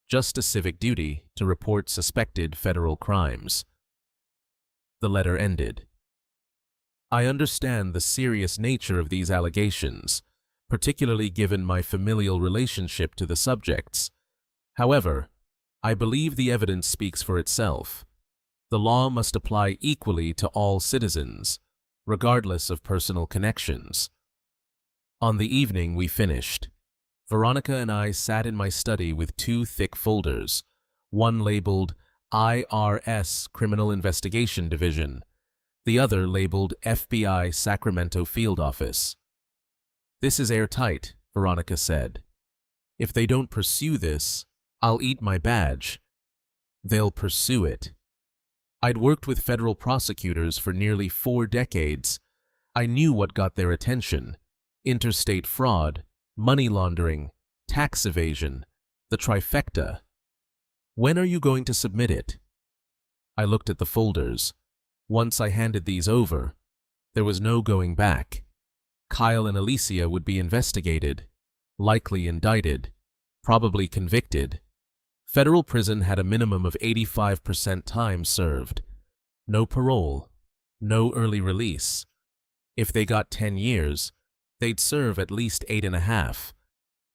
just a civic duty to report suspected federal crimes. The letter ended. I understand the serious nature of these allegations, particularly given my familial relationship to the subjects. However, I believe the evidence speaks for itself. The law must apply equally to all citizens, regardless of personal connections. On the evening we finished, Veronica and I sat in my study with 2 thick folders, one labeled IRS Criminal Investigation Division, the other labeled FBI Sacramento Field Office. This is airtight, Veronica said. If they don't pursue this, I'll eat my badge. They'll pursue it. I'd worked with federal prosecutors for nearly 4 decades. I knew what got their attention: interstate fraud, money laundering, tax evasion, the trifecta. When are you going to submit it? I looked at the folders. Once I handed these over, there was no going back. Kyle and Alicia would be investigated, likely indicted, probably convicted. Federal prison had a minimum of 85% time served. No parole, no early release. If they got 10 years, they'd serve at least 8.5.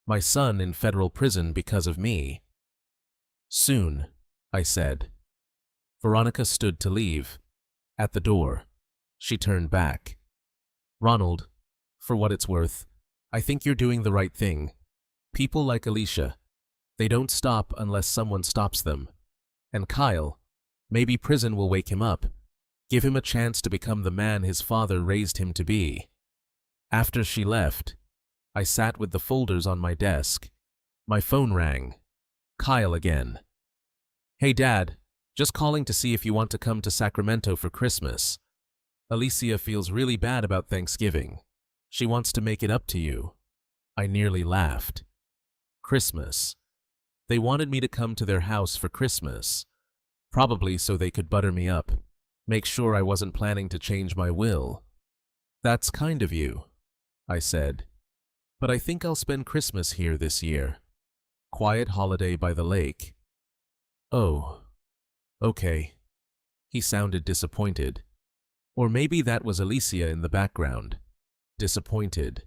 My son in federal prison because of me. Soon, I said. Veronica stood to leave. At the door, she turned back. Ronald, for what it's worth, I think you're doing the right thing. People like Alicia, they don't stop unless someone stops them. And Kyle, maybe prison will wake him up, give him a chance to become the man his father raised him to be. After she left, I sat with the folders on my desk. My phone rang. Kyle again. Hey Dad, just calling to see if you want to come to Sacramento for Christmas. Alicia feels really bad about Thanksgiving. She wants to make it up to you. I nearly laughed. Christmas. They wanted me to come to their house for Christmas. Probably so they could butter me up, make sure I wasn't planning to change my will. That's kind of you, I said. But I think I'll spend Christmas here this year. Quiet holiday by the lake. Oh, okay. He sounded disappointed. Or maybe that was Alicia in the background. Disappointed.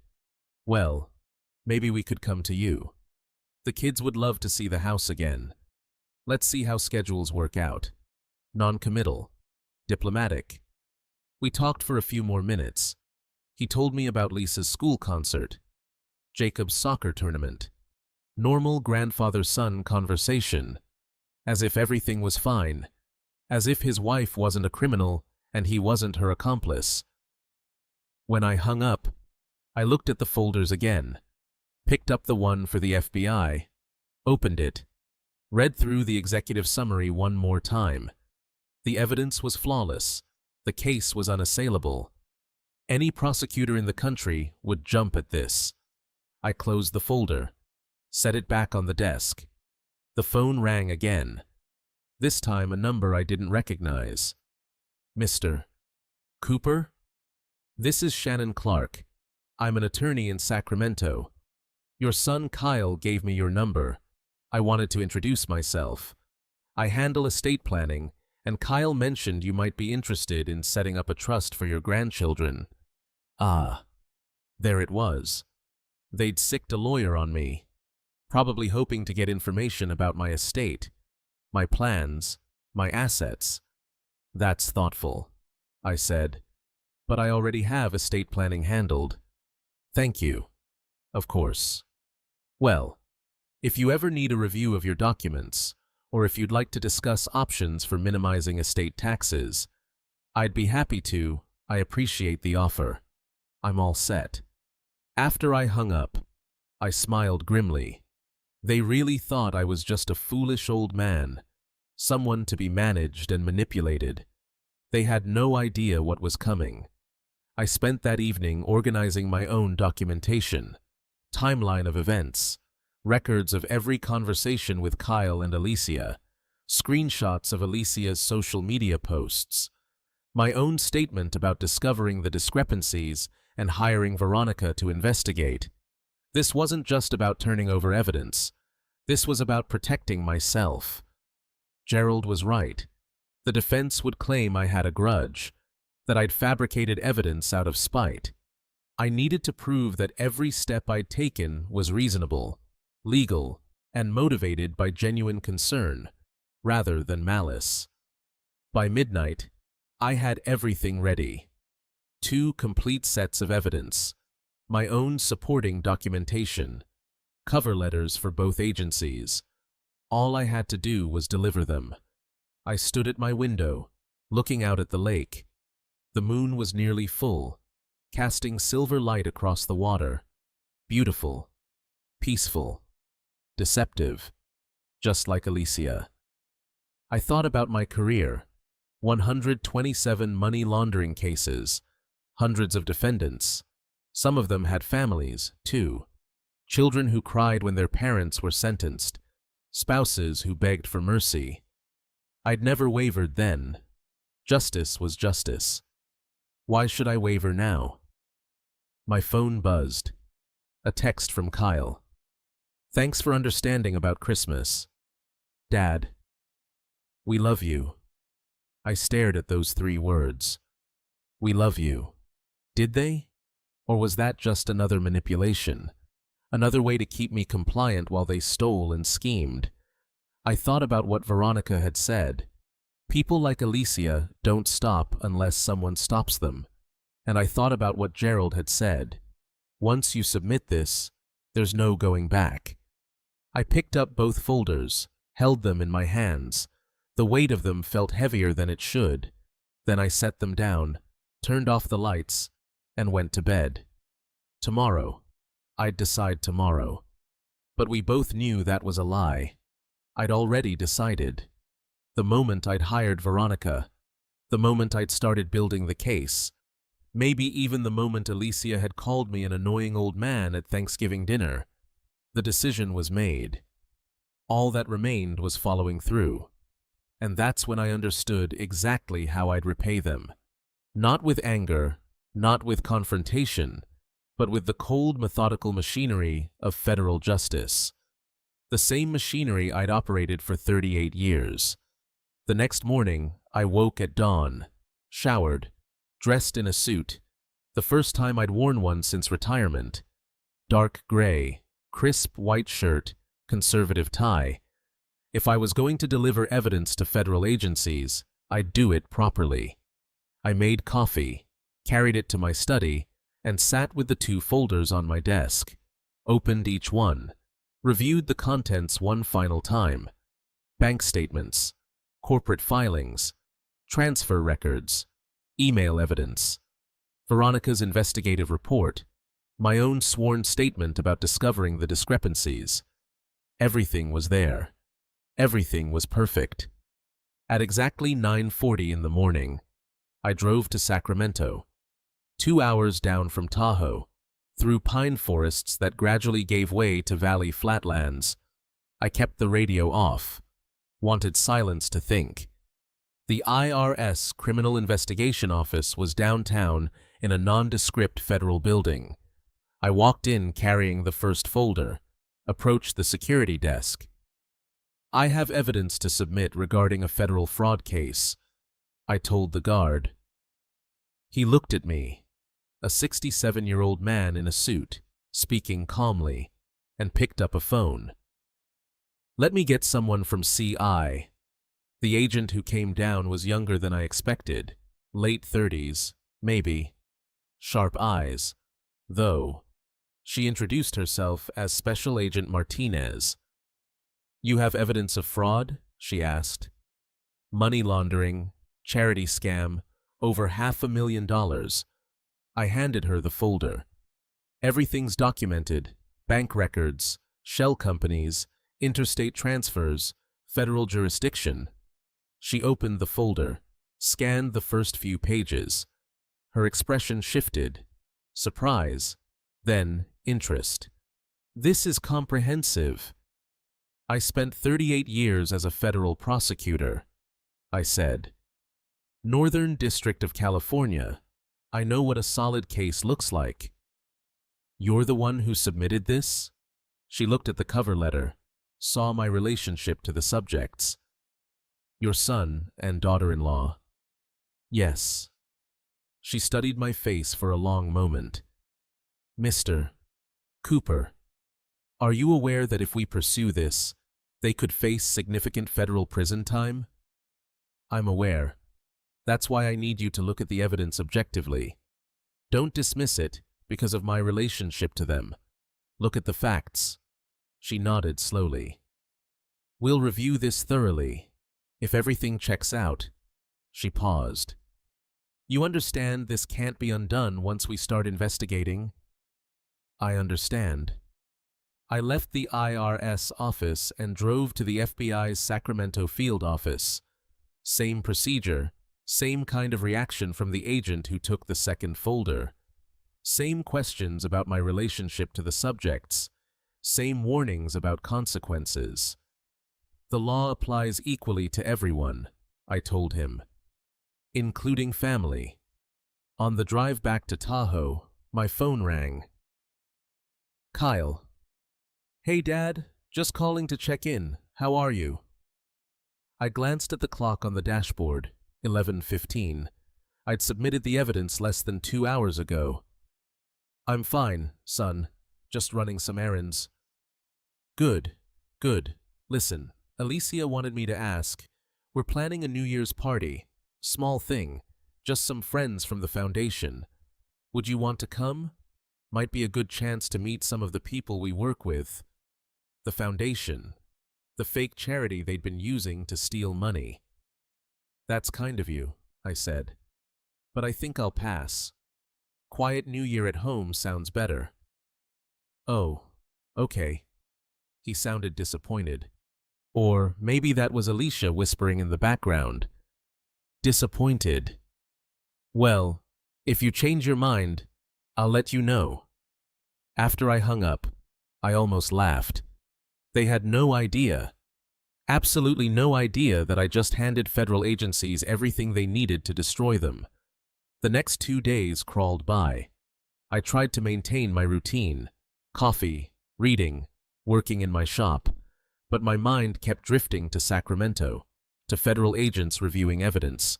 Well, maybe we could come to you. The kids would love to see the house again. Let's see how schedules work out. Non-committal. Diplomatic. We talked for a few more minutes. He told me about Lisa's school concert, Jacob's soccer tournament. Normal grandfather-son conversation. As if everything was fine. As if his wife wasn't a criminal and he wasn't her accomplice. When I hung up, I looked at the folders again, picked up the one for the FBI, opened it, read through the executive summary one more time. The evidence was flawless. The case was unassailable. Any prosecutor in the country would jump at this. I closed the folder, set it back on the desk. The phone rang again. This time a number I didn't recognize. Mr. Cooper? This is Shannon Clark. I'm an attorney in Sacramento. Your son Kyle gave me your number. I wanted to introduce myself. I handle estate planning, and Kyle mentioned you might be interested in setting up a trust for your grandchildren. Ah, there it was. They'd sicked a lawyer on me, probably hoping to get information about my estate, my plans, my assets. That's thoughtful, I said, but I already have estate planning handled. Thank you. Of course. Well, if you ever need a review of your documents, or if you'd like to discuss options for minimizing estate taxes, I'd be happy to. I appreciate the offer. I'm all set. After I hung up, I smiled grimly. They really thought I was just a foolish old man, someone to be managed and manipulated. They had no idea what was coming. I spent that evening organizing my own documentation, timeline of events, records of every conversation with Kyle and Alicia, screenshots of Alicia's social media posts, my own statement about discovering the discrepancies and hiring Veronica to investigate. This wasn't just about turning over evidence. This was about protecting myself. Gerald was right. The defense would claim I had a grudge, that I'd fabricated evidence out of spite. I needed to prove that every step I'd taken was reasonable, legal, and motivated by genuine concern, rather than malice. By midnight, I had everything ready. 2 complete sets of evidence, my own supporting documentation, cover letters for both agencies. All I had to do was deliver them. I stood at my window, looking out at the lake. The moon was nearly full, casting silver light across the water. beautiful, peaceful, deceptive, just like Alicia. I thought about my career, 127 money laundering cases, hundreds of defendants. Some of them had families, too. Children who cried when their parents were sentenced, spouses who begged for mercy. I'd never wavered then. Justice was justice. Why should I waver now? My phone buzzed. A text from Kyle. Thanks for understanding about Christmas. Dad. We love you. I stared at those 3 words. We love you. Did they? Or was that just another manipulation? Another way to keep me compliant while they stole and schemed? I thought about what Veronica had said. People like Alicia don't stop unless someone stops them. And I thought about what Gerald had said. Once you submit this, there's no going back. I picked up both folders, held them in my hands. The weight of them felt heavier than it should. Then I set them down, turned off the lights, and went to bed. Tomorrow. I'd decide tomorrow. But we both knew that was a lie. I'd already decided. The moment I'd hired Veronica, the moment I'd started building the case, maybe even the moment Alicia had called me an annoying old man at Thanksgiving dinner, the decision was made. All that remained was following through. And that's when I understood exactly how I'd repay them. Not with anger, not with confrontation, but with the cold, methodical machinery of federal justice. The same machinery I'd operated for 38 years. The next morning, I woke at dawn, showered, dressed in a suit, the first time I'd worn one since retirement. Dark gray, crisp white shirt, conservative tie. If I was going to deliver evidence to federal agencies, I'd do it properly. I made coffee, carried it to my study, and sat with the 2 folders on my desk, opened each one, reviewed the contents one final time. Bank statements, corporate filings, transfer records, email evidence, Veronica's investigative report, my own sworn statement about discovering the discrepancies. Everything was there. Everything was perfect. At exactly 9:40 in the morning, I drove to Sacramento, 2 hours down from Tahoe, through pine forests that gradually gave way to valley flatlands. I kept the radio off, wanted silence to think. The IRS Criminal Investigation Office was downtown in a nondescript federal building. I walked in carrying the first folder, approached the security desk. I have evidence to submit regarding a federal fraud case, I told the guard. He looked at me, a 67-year-old man in a suit, speaking calmly, and picked up a phone. Let me get someone from CI. The agent who came down was younger than I expected, late 30s, maybe. Sharp eyes, though. She introduced herself as Special Agent Martinez. You have evidence of fraud? She asked. Money laundering, charity scam, over $500,000. I handed her the folder. Everything's documented. Bank records, shell companies, interstate transfers, federal jurisdiction. She opened the folder, scanned the first few pages. Her expression shifted. Surprise, then interest. This is comprehensive. I spent 38 years as a federal prosecutor, I said. Northern District of California. I know what a solid case looks like. You're the one who submitted this? She looked at the cover letter, saw my relationship to the subjects. Your son and daughter-in-law. Yes. She studied my face for a long moment. Mr. Cooper, are you aware that if we pursue this, they could face significant federal prison time? I'm aware. That's why I need you to look at the evidence objectively. Don't dismiss it because of my relationship to them. Look at the facts. She nodded slowly. We'll review this thoroughly. If everything checks out. She paused. You understand this can't be undone once we start investigating? I understand. I left the IRS office and drove to the FBI's Sacramento field office. Same procedure, same kind of reaction from the agent who took the second folder. Same questions about my relationship to the subjects. Same warnings about consequences. The law applies equally to everyone, I told him, including family. On the drive back to Tahoe, my phone rang. Kyle. Hey, Dad. Just calling to check in. How are you? I glanced at the clock on the dashboard. 11:15. I'd submitted the evidence less than 2 hours ago. I'm fine, son. Just running some errands. Good. Good. Listen, Alicia wanted me to ask. We're planning a New Year's party. Small thing. Just some friends from the foundation. Would you want to come? Might be a good chance to meet some of the people we work with. The foundation. The fake charity they'd been using to steal money. That's kind of you, I said. But I think I'll pass. Quiet New Year at home sounds better. Oh, okay. He sounded disappointed. Or maybe that was Alicia whispering in the background. Disappointed. Well, if you change your mind, I'll let you know. After I hung up, I almost laughed. They had no idea. Absolutely no idea that I just handed federal agencies everything they needed to destroy them. The next 2 days crawled by. I tried to maintain my routine, coffee, reading, working in my shop, but my mind kept drifting to Sacramento, to federal agents reviewing evidence,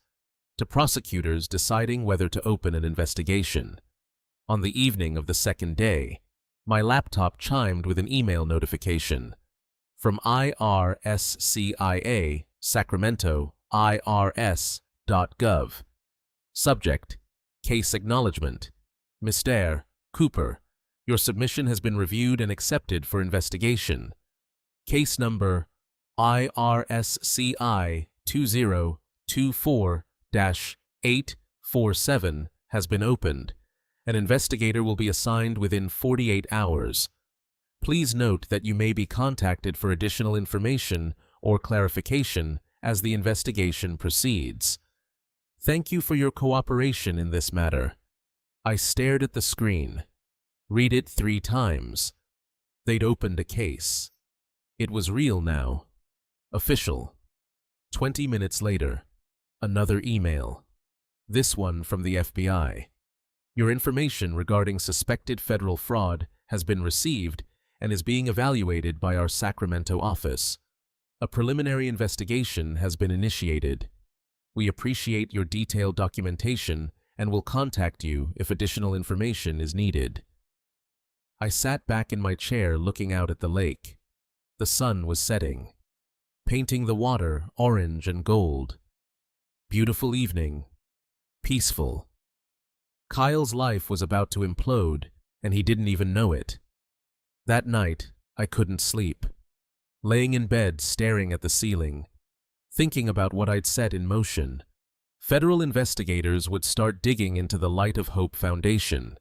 to prosecutors deciding whether to open an investigation. On the evening of the second day, my laptop chimed with an email notification from IRSCIA, Sacramento, irs.gov. Subject, Case Acknowledgement. Mr. Cooper, your submission has been reviewed and accepted for investigation. Case number IRSCI 2024-847 has been opened. An investigator will be assigned within 48 hours. Please note that you may be contacted for additional information or clarification as the investigation proceeds. Thank you for your cooperation in this matter. I stared at the screen. Read it 3 times. They'd opened a case. It was real now. Official. 20 minutes later, another email. This one from the FBI. Your information regarding suspected federal fraud has been received and is being evaluated by our Sacramento office. A preliminary investigation has been initiated. We appreciate your detailed documentation and will contact you if additional information is needed. I sat back in my chair looking out at the lake. The sun was setting, painting the water orange and gold. Beautiful evening. Peaceful. Kyle's life was about to implode, and he didn't even know it. That night, I couldn't sleep, laying in bed staring at the ceiling, thinking about what I'd set in motion. Federal investigators would start digging into the Light of Hope Foundation.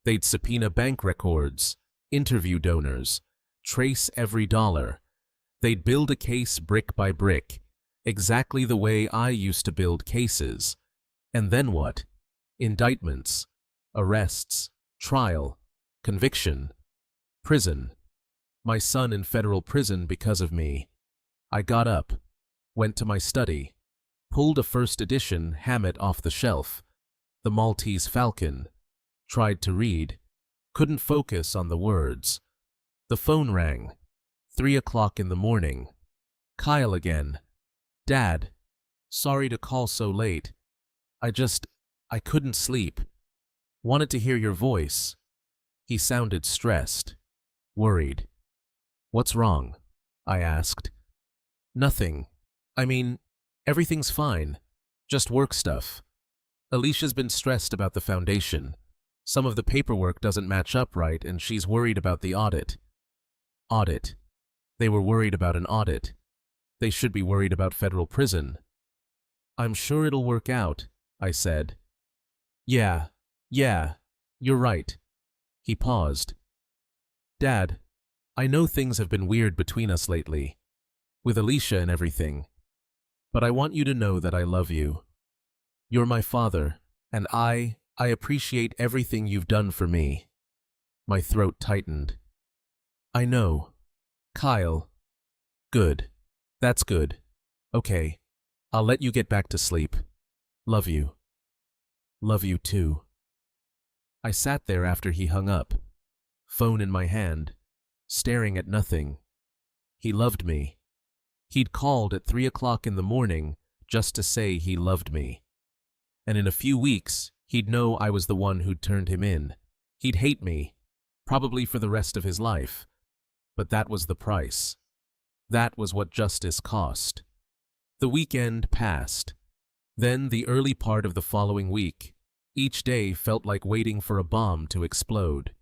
They'd subpoena bank records, interview donors, trace every dollar. They'd build a case brick by brick, exactly the way I used to build cases. And then what? Indictments, arrests, trial, conviction, prison. My son in federal prison because of me. I got up, went to my study, pulled a first edition Hammett off the shelf, the Maltese Falcon, tried to read, couldn't focus on the words. The phone rang. 3 o'clock in the morning. Kyle again. Dad, sorry to call so late. I couldn't sleep. Wanted to hear your voice. He sounded stressed, worried. What's wrong? I asked. Nothing. I mean, everything's fine. Just work stuff. Alicia's been stressed about the foundation. Some of the paperwork doesn't match up right, and she's worried about the audit. Audit. They were worried about an audit. They should be worried about federal prison. I'm sure it'll work out, I said. Yeah, you're right. He paused. Dad, I know things have been weird between us lately, with Alicia and everything, but I want you to know that I love you. You're my father, and I appreciate everything you've done for me. My throat tightened. I know. Kyle. Good. That's good. Okay. I'll let you get back to sleep. Love you. Love you too. I sat there after he hung up, phone in my hand, staring at nothing. He loved me. He'd called at 3 o'clock in the morning just to say he loved me. And in a few weeks, he'd know I was the one who'd turned him in. He'd hate me, probably for the rest of his life. But that was the price. That was what justice cost. The weekend passed. Then the early part of the following week. Each day felt like waiting for a bomb to explode.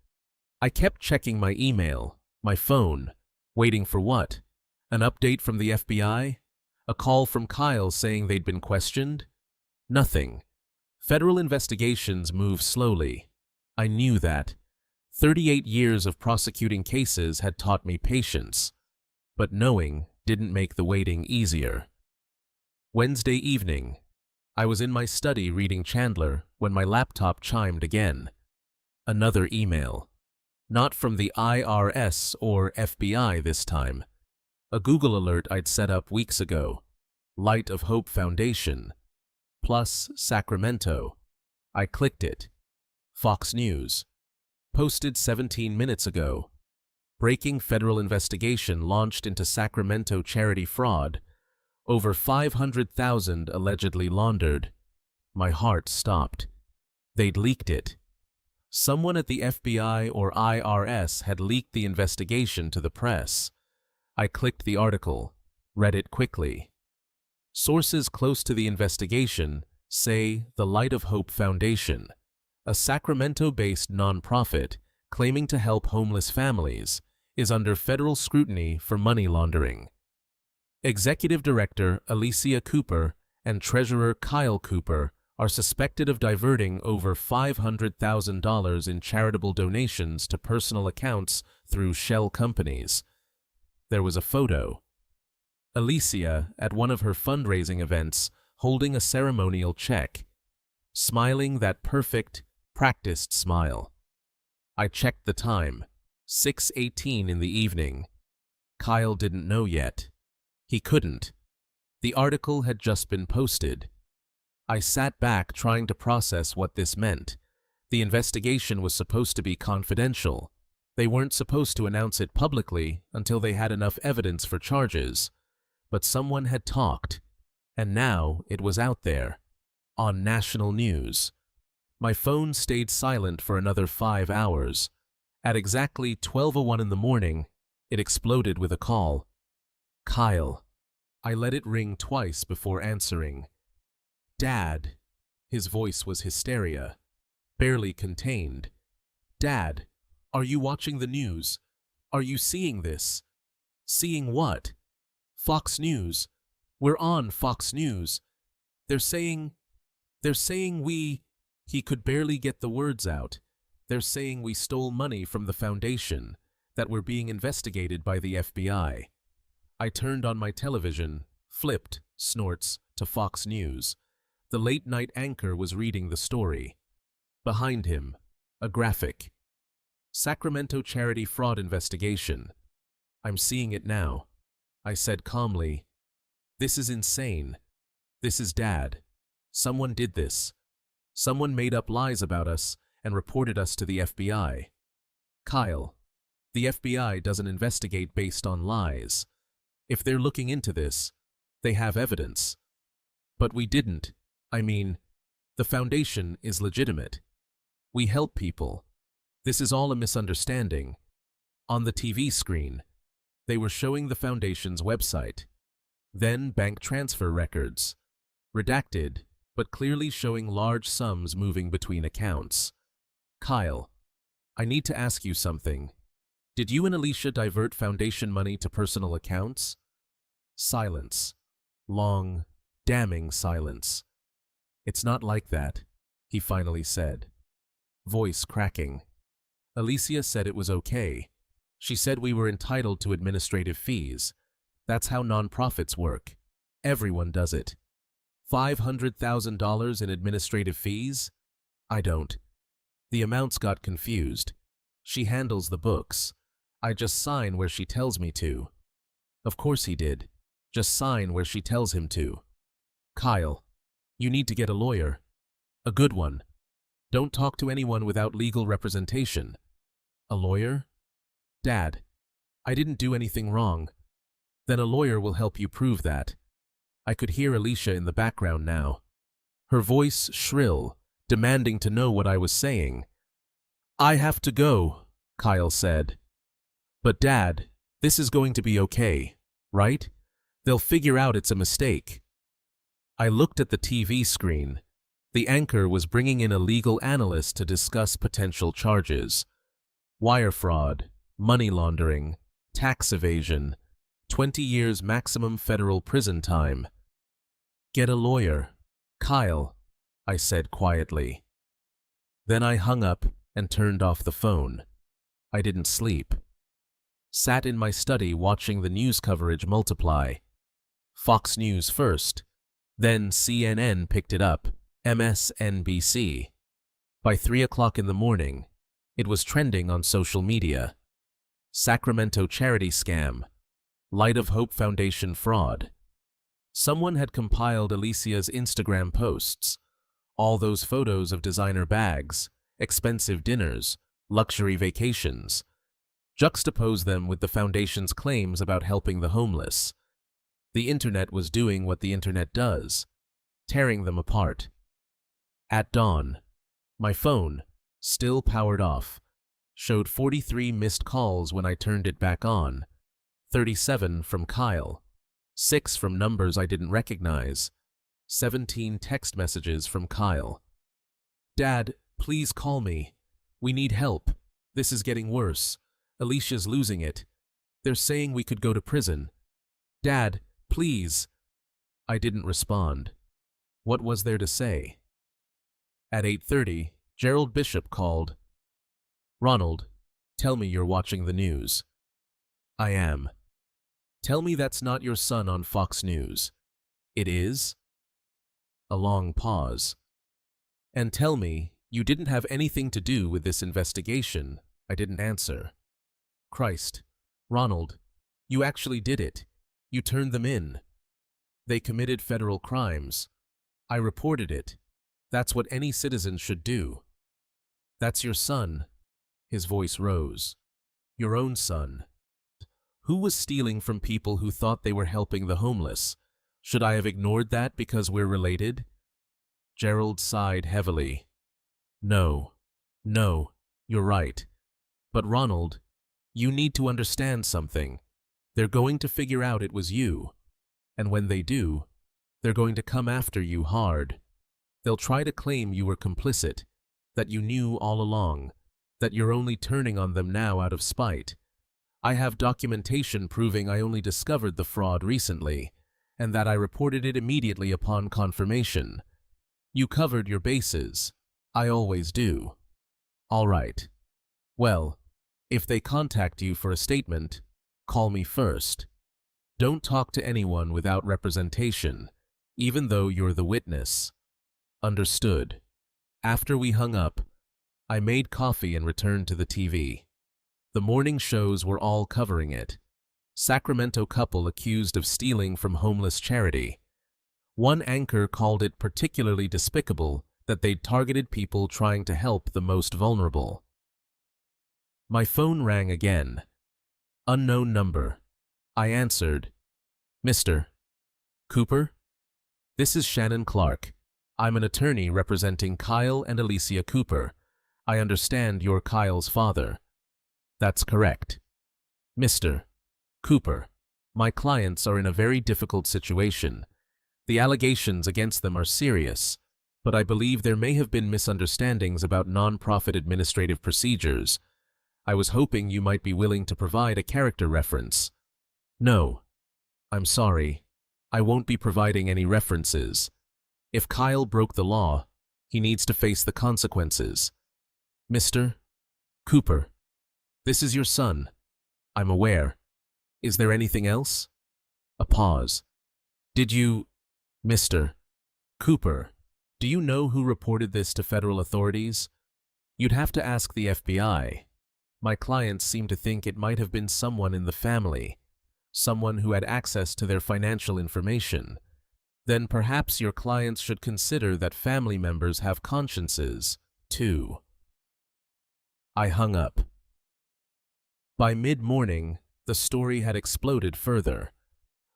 I kept checking my email, my phone, waiting for what? An update from the FBI? A call from Kyle saying they'd been questioned? Nothing. Federal investigations move slowly. I knew that. 38 years of prosecuting cases had taught me patience, but knowing didn't make the waiting easier. Wednesday evening, I was in my study reading Chandler when my laptop chimed again. Another email. Not from the IRS or FBI this time. A Google alert I'd set up weeks ago. Light of Hope Foundation. Plus Sacramento. I clicked it. Fox News. Posted 17 minutes ago. Breaking federal investigation launched into Sacramento charity fraud. Over 500,000 allegedly laundered. My heart stopped. They'd leaked it. Someone at the FBI or IRS had leaked the investigation to the press. I clicked the article, read it quickly. Sources close to the investigation say the Light of Hope Foundation, a Sacramento-based nonprofit claiming to help homeless families, is under federal scrutiny for money laundering. Executive Director Alicia Cooper and Treasurer Kyle Cooper are suspected of diverting over $500,000 in charitable donations to personal accounts through shell companies. There was a photo. Alicia at one of her fundraising events holding a ceremonial check, smiling that perfect, practiced smile. I checked the time, 6:18 in the evening. Kyle didn't know yet. He couldn't. The article had just been posted. I sat back trying to process what this meant. The investigation was supposed to be confidential. They weren't supposed to announce it publicly until they had enough evidence for charges. But someone had talked, and now it was out there, on national news. My phone stayed silent for another 5 hours. At exactly 12:01 in the morning, it exploded with a call. Kyle. I let it ring twice before answering. Dad. His voice was hysteria, barely contained. Dad, are you watching the news? Are you seeing this? Seeing what? Fox News. We're on Fox News. They're saying we... He could barely get the words out. They're saying we stole money from the foundation, that we're being investigated by the FBI. I turned on my television, flipped, snorts, to Fox News. The late-night anchor was reading the story. Behind him, a graphic. Sacramento charity fraud investigation. I'm seeing it now. I said calmly, "This is insane. This is Dad. Someone did this. Someone made up lies about us and reported us to the FBI. Kyle, the FBI doesn't investigate based on lies. If they're looking into this, they have evidence. But we didn't. I mean, the foundation is legitimate. We help people. This is all a misunderstanding. On the TV screen, they were showing the foundation's website, then bank transfer records, redacted, but clearly showing large sums moving between accounts. Kyle, I need to ask you something. Did you and Alicia divert foundation money to personal accounts?" Silence. Long, damning silence. "It's not like that," he finally said. Voice cracking. Alicia said it was okay. She said we were entitled to administrative fees. That's how nonprofits work. Everyone does it. $500,000 in administrative fees? I don't. The amounts got confused. She handles the books. I just sign where she tells me to. Of course he did. Just sign where she tells him to. Kyle, you need to get a lawyer. A good one. Don't talk to anyone without legal representation. A lawyer? Dad, I didn't do anything wrong. Then a lawyer will help you prove that. I could hear Alicia in the background now. Her voice shrill, demanding to know what I was saying. I have to go, Kyle said. But Dad, this is going to be okay, right? They'll figure out it's a mistake. I looked at the TV screen. The anchor was bringing in a legal analyst to discuss potential charges. Wire fraud, money laundering, tax evasion, 20 years maximum federal prison time. Get a lawyer, Kyle, I said quietly. Then I hung up and turned off the phone. I didn't sleep. Sat in my study watching the news coverage multiply. Fox News first, then CNN picked it up, MSNBC. By 3 o'clock in the morning, it was trending on social media. Sacramento charity scam. Light of Hope Foundation fraud. Someone had compiled Alicia's Instagram posts. All those photos of designer bags, expensive dinners, luxury vacations. Juxtapose them with the foundation's claims about helping the homeless. The internet was doing what the internet does, tearing them apart. At dawn, my phone, still powered off, showed 43 missed calls when I turned it back on, 37 from Kyle, 6 from numbers I didn't recognize, 17 text messages from Kyle. Dad, please call me. We need help. This is getting worse. Alicia's losing it. They're saying we could go to prison. Dad, please. I didn't respond. What was there to say? At 8:30, Gerald Bishop called. Ronald, tell me you're watching the news. I am. Tell me that's not your son on Fox News. It is? A long pause. And tell me you didn't have anything to do with this investigation. I didn't answer. Christ, Ronald, you actually did it. You turned them in. They committed federal crimes. I reported it. That's what any citizen should do. That's your son. His voice rose. Your own son. Who was stealing from people who thought they were helping the homeless? Should I have ignored that because we're related? Gerald sighed heavily. No, you're right. But Ronald, you need to understand something. They're going to figure out it was you. And when they do, they're going to come after you hard. They'll try to claim you were complicit, that you knew all along, that you're only turning on them now out of spite. I have documentation proving I only discovered the fraud recently, and that I reported it immediately upon confirmation. You covered your bases. I always do. All right. Well, if they contact you for a statement, call me first. Don't talk to anyone without representation, even though you're the witness. Understood. After we hung up, I made coffee and returned to the TV. The morning shows were all covering it. Sacramento couple accused of stealing from homeless charity. One anchor called it particularly despicable that they'd targeted people trying to help the most vulnerable. My phone rang again. Unknown number. I answered. Mr. Cooper? This is Shannon Clark. I'm an attorney representing Kyle and Alicia Cooper. I understand you're Kyle's father. That's correct. Mr. Cooper, my clients are in a very difficult situation. The allegations against them are serious, but I believe there may have been misunderstandings about nonprofit administrative procedures. I was hoping you might be willing to provide a character reference. No. I'm sorry. I won't be providing any references. If Kyle broke the law, he needs to face the consequences. Mr. Cooper, this is your son. I'm aware. Is there anything else? A pause. Did you, Mr. Cooper, do you know who reported this to federal authorities? You'd have to ask the FBI. My clients seem to think it might have been someone in the family, someone who had access to their financial information. Then perhaps your clients should consider that family members have consciences, too. I hung up. By mid-morning, the story had exploded further.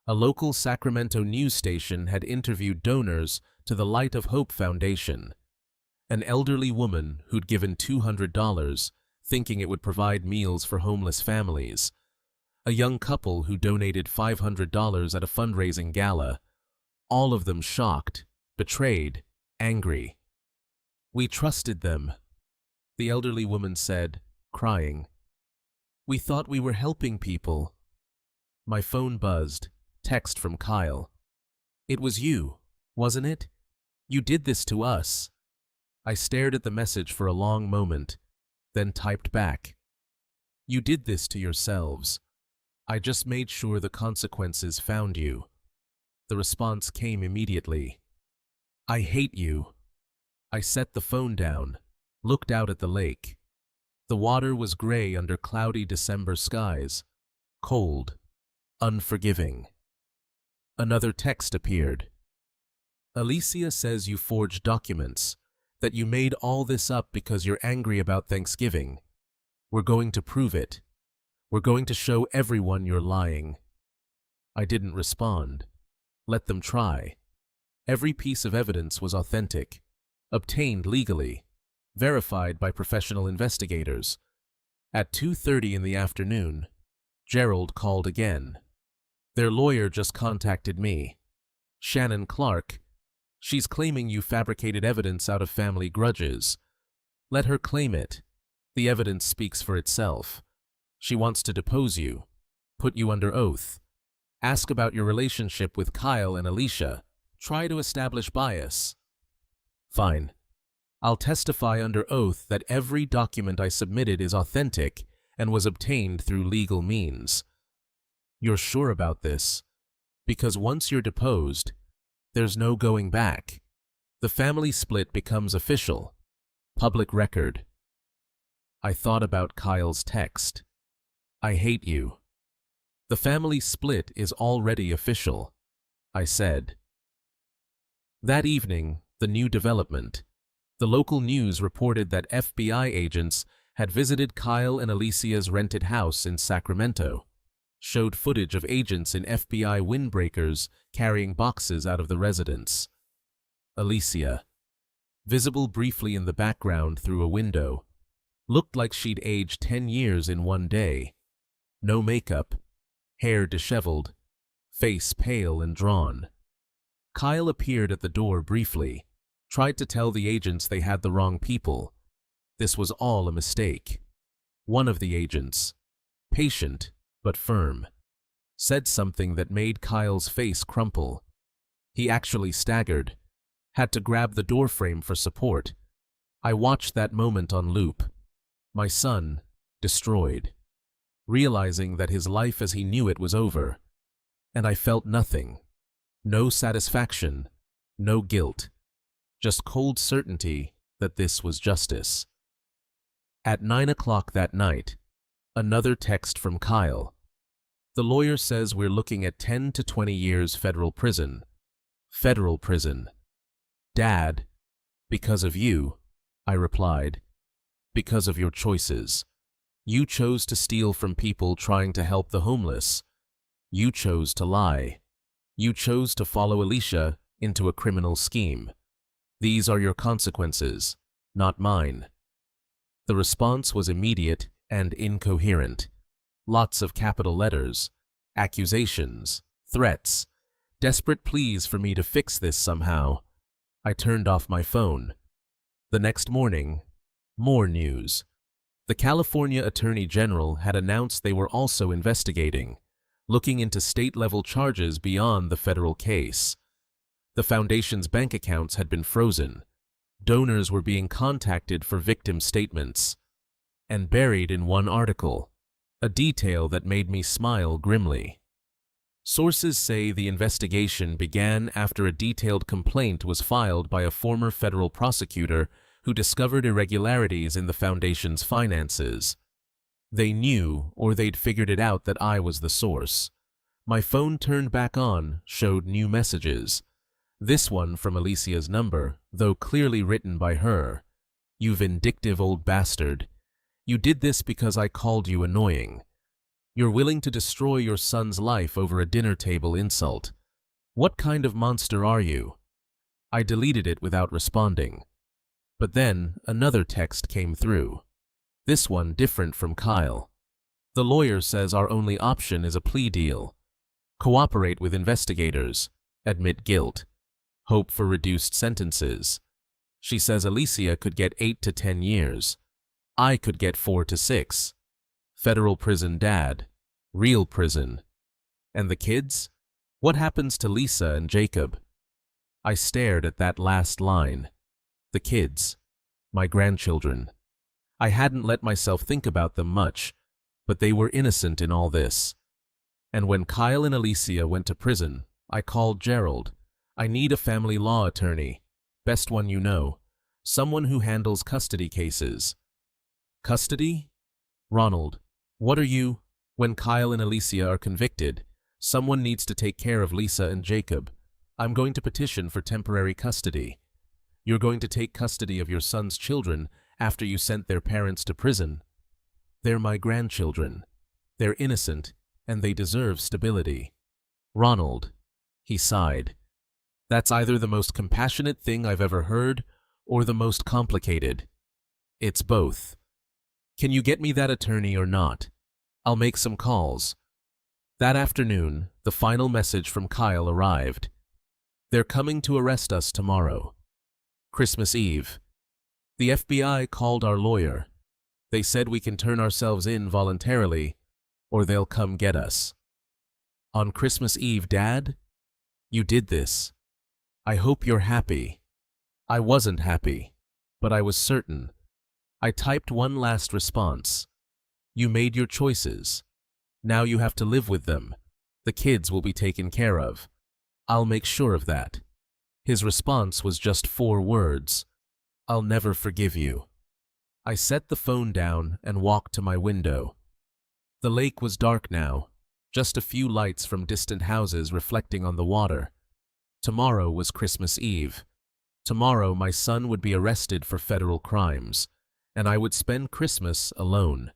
A local Sacramento news station had interviewed donors to the Light of Hope Foundation. An elderly woman who'd given $200, thinking it would provide meals for homeless families. A young couple who donated $500 at a fundraising gala. All of them shocked, betrayed, angry. We trusted them, the elderly woman said, crying. We thought we were helping people. My phone buzzed. Text from Kyle. It was you, wasn't it? You did this to us. I stared at the message for a long moment, then typed back. You did this to yourselves. I just made sure the consequences found you. The response came immediately. I hate you. I set the phone down, looked out at the lake. The water was gray under cloudy December skies, cold, unforgiving. Another text appeared. Alicia says you forged documents, that you made all this up because you're angry about Thanksgiving. We're going to prove it. We're going to show everyone you're lying. I didn't respond. Let them try. Every piece of evidence was authentic, obtained legally, verified by professional investigators. At 2:30 in the afternoon, Gerald called again. Their lawyer just contacted me. Shannon Clark. She's claiming you fabricated evidence out of family grudges. Let her claim it. The evidence speaks for itself. She wants to depose you, put you under oath, ask about your relationship with Kyle and Alicia, try to establish bias. Fine. I'll testify under oath that every document I submitted is authentic and was obtained through legal means. You're sure about this? Because once you're deposed, there's no going back. The family split becomes official, public record. I thought about Kyle's text. I hate you. The family split is already official, I said. That evening, the new development. The local news reported that FBI agents had visited Kyle and Alicia's rented house in Sacramento, showed footage of agents in FBI windbreakers carrying boxes out of the residence. Alicia, visible briefly in the background through a window, looked like she'd aged 10 years in one day. No makeup, hair disheveled, face pale and drawn. Kyle appeared at the door briefly, tried to tell the agents they had the wrong people. This was all a mistake. One of the agents, patient but firm, said something that made Kyle's face crumple. He actually staggered, had to grab the doorframe for support. I watched that moment on loop. My son, destroyed, realizing that his life as he knew it was over. And I felt nothing. No satisfaction, no guilt. Just cold certainty that this was justice. At 9 o'clock that night, another text from Kyle. The lawyer says we're looking at 10 to 20 years federal prison. Federal prison. Dad, because of you, I replied. Because of your choices. You chose to steal from people trying to help the homeless. You chose to lie. You chose to follow Alicia into a criminal scheme. These are your consequences, not mine. The response was immediate and incoherent. Lots of capital letters, accusations, threats, desperate pleas for me to fix this somehow. I turned off my phone. The next morning, more news. The California Attorney General had announced they were also investigating, looking into state-level charges beyond the federal case. The foundation's bank accounts had been frozen. Donors were being contacted for victim statements. And buried in one article, a detail that made me smile grimly. Sources say the investigation began after a detailed complaint was filed by a former federal prosecutor who discovered irregularities in the foundation's finances. They knew, or they'd figured it out, that I was the source. My phone turned back on, showed new messages. This one from Alicia's number, though clearly written by her. "You vindictive old bastard. You did this because I called you annoying. You're willing to destroy your son's life over a dinner table insult. What kind of monster are you?" I deleted it without responding. But then another text came through. This one different from Kyle. "The lawyer says our only option is a plea deal. Cooperate with investigators. Admit guilt. Hope for reduced sentences. She says Alicia could get 8 to 10 years. I could get 4 to 6. Federal prison, Dad. Real prison. And the kids? What happens to Lisa and Jacob?" I stared at that last line. The kids. My grandchildren. I hadn't let myself think about them much, but they were innocent in all this. And when Kyle and Alicia went to prison, I called Gerald. "I need a family law attorney. Best one you know. Someone who handles custody cases." "Custody? Ronald, what are you?" "When Kyle and Alicia are convicted, someone needs to take care of Lisa and Jacob. I'm going to petition for temporary custody. You're going to take custody of your son's children after you sent their parents to prison. They're my grandchildren. They're innocent, and they deserve stability." "Ronald," he sighed. "That's either the most compassionate thing I've ever heard or the most complicated. It's both. Can you get me that attorney or not? I'll make some calls." That afternoon, the final message from Kyle arrived. "They're coming to arrest us tomorrow. Christmas Eve. The FBI called our lawyer. They said we can turn ourselves in voluntarily, or they'll come get us." "On Christmas Eve, Dad? You did this. I hope you're happy." I wasn't happy, but I was certain. I typed one last response. "You made your choices. Now you have to live with them. The kids will be taken care of. I'll make sure of that." His response was just 4 words. "I'll never forgive you." I set the phone down and walked to my window. The lake was dark now, just a few lights from distant houses reflecting on the water. Tomorrow was Christmas Eve. Tomorrow my son would be arrested for federal crimes, and I would spend Christmas alone,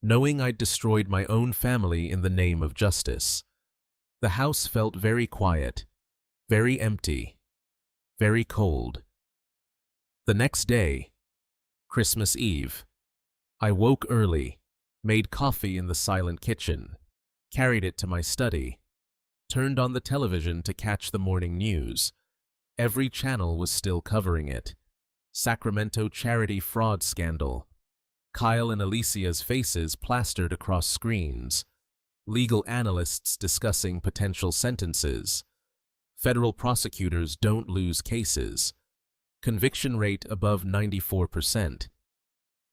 knowing I'd destroyed my own family in the name of justice. The house felt very quiet, very empty, very cold. The next day, Christmas Eve, I woke early, made coffee in the silent kitchen, carried it to my study, turned on the television to catch the morning news. Every channel was still covering it. Sacramento charity fraud scandal. Kyle and Alicia's faces plastered across screens. Legal analysts discussing potential sentences. Federal prosecutors don't lose cases. Conviction rate above 94%.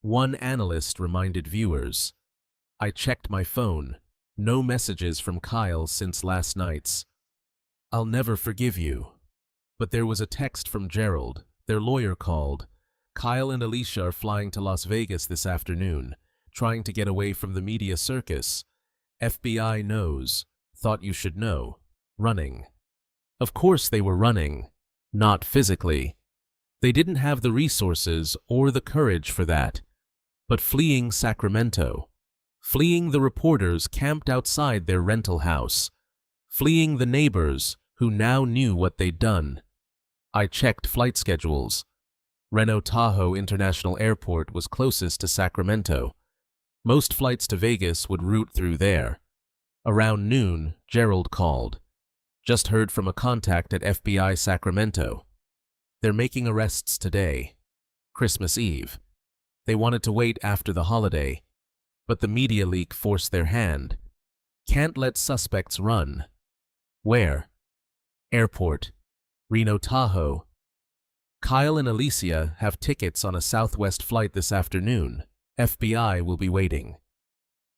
One analyst reminded viewers. I checked my phone. No messages from Kyle since last night's. "I'll never forgive you." But there was a text from Gerald. Their lawyer called. "Kyle and Alicia are flying to Las Vegas this afternoon, trying to get away from the media circus. FBI knows. Thought you should know. Running." Of course they were running. Not physically. They didn't have the resources or the courage for that. But fleeing Sacramento. Fleeing the reporters camped outside their rental house. Fleeing the neighbors who now knew what they'd done. I checked flight schedules. Reno Tahoe International Airport was closest to Sacramento. Most flights to Vegas would route through there. Around noon, Gerald called. "Just heard from a contact at FBI Sacramento. They're making arrests today. Christmas Eve. They wanted to wait after the holiday, but the media leak forced their hand. Can't let suspects run." "Where?" "Airport. Reno Tahoe. Kyle and Alicia have tickets on a Southwest flight this afternoon. FBI will be waiting."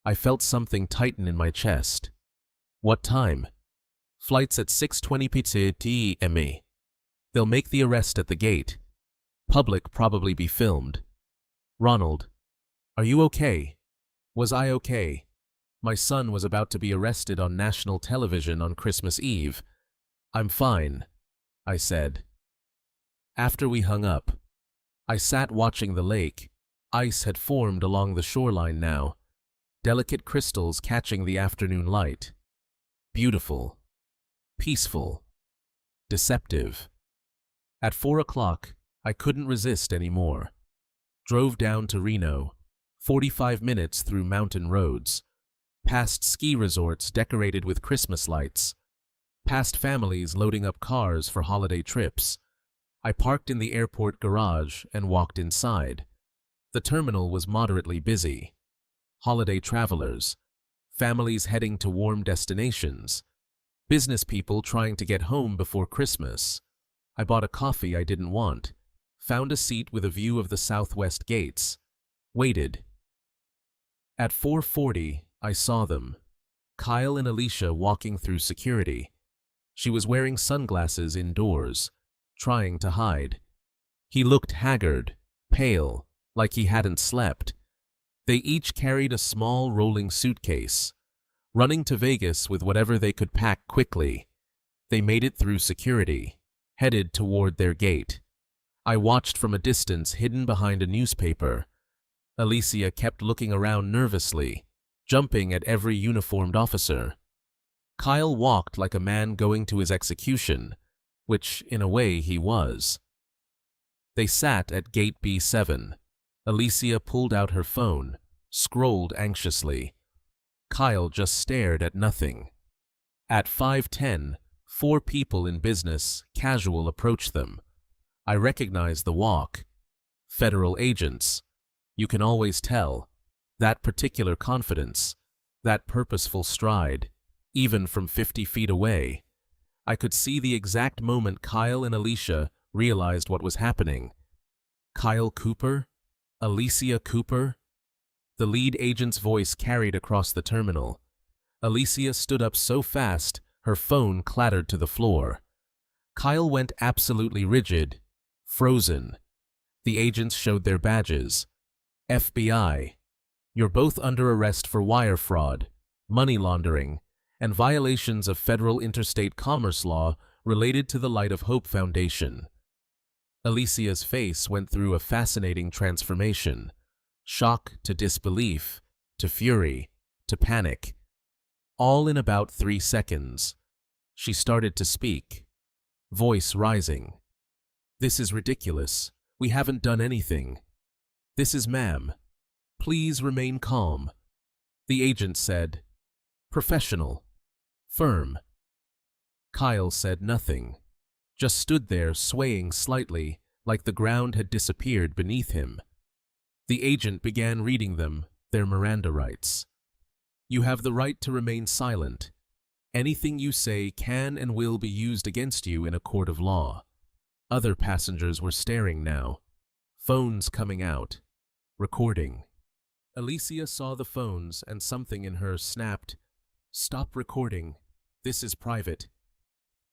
I felt something tighten in my chest. What time? Flight's at 6:20 p.m. They'll make the arrest at the gate. Public probably be filmed. Ronald, are you okay? Was I okay? My son was about to be arrested on national television on Christmas Eve. I'm fine, I said. After we hung up, I sat watching the lake. Ice had formed along the shoreline now, delicate crystals catching the afternoon light. Beautiful, peaceful, deceptive. At 4 o'clock, I couldn't resist anymore. Drove down to Reno, 45 minutes through mountain roads, past ski resorts decorated with Christmas lights, past families loading up cars for holiday trips. I parked in the airport garage and walked inside. The terminal was moderately busy. Holiday travelers, families heading to warm destinations, business people trying to get home before Christmas. I bought a coffee I didn't want, found a seat with a view of the southwest gates, waited. At 4:40, I saw them. Kyle and Alicia walking through security. She was wearing sunglasses indoors, trying to hide. He looked haggard, pale, like he hadn't slept. They each carried a small rolling suitcase, running to Vegas with whatever they could pack quickly. They made it through security, headed toward their gate. I watched from a distance, hidden behind a newspaper. Alicia kept looking around nervously, jumping at every uniformed officer. Kyle walked like a man going to his execution, which, in a way, he was. They sat at gate B7. Alicia pulled out her phone, scrolled anxiously. Kyle just stared at nothing. At 5:10, 4 people in business, casual, approached them. I recognized the walk. Federal agents. You can always tell. That particular confidence, that purposeful stride, even from 50 feet away. I could see the exact moment Kyle and Alicia realized what was happening. Kyle Cooper? Alicia Cooper? The lead agent's voice carried across the terminal. Alicia stood up so fast, her phone clattered to the floor. Kyle went absolutely rigid, frozen. The agents showed their badges. FBI. You're both under arrest for wire fraud, money laundering, and violations of federal interstate commerce law related to the Light of Hope Foundation. Alicia's face went through a fascinating transformation. Shock to disbelief, to fury, to panic. All in about 3 seconds. She started to speak, voice rising. This is ridiculous. We haven't done anything. This is ma'am. Please remain calm. The agent said, professional, firm. Kyle said nothing, just stood there swaying slightly like the ground had disappeared beneath him. The agent began reading them, their Miranda rights. You have the right to remain silent. Anything you say can and will be used against you in a court of law. Other passengers were staring now, phones coming out, recording. Alicia saw the phones and something in her snapped, "Stop recording. This is private."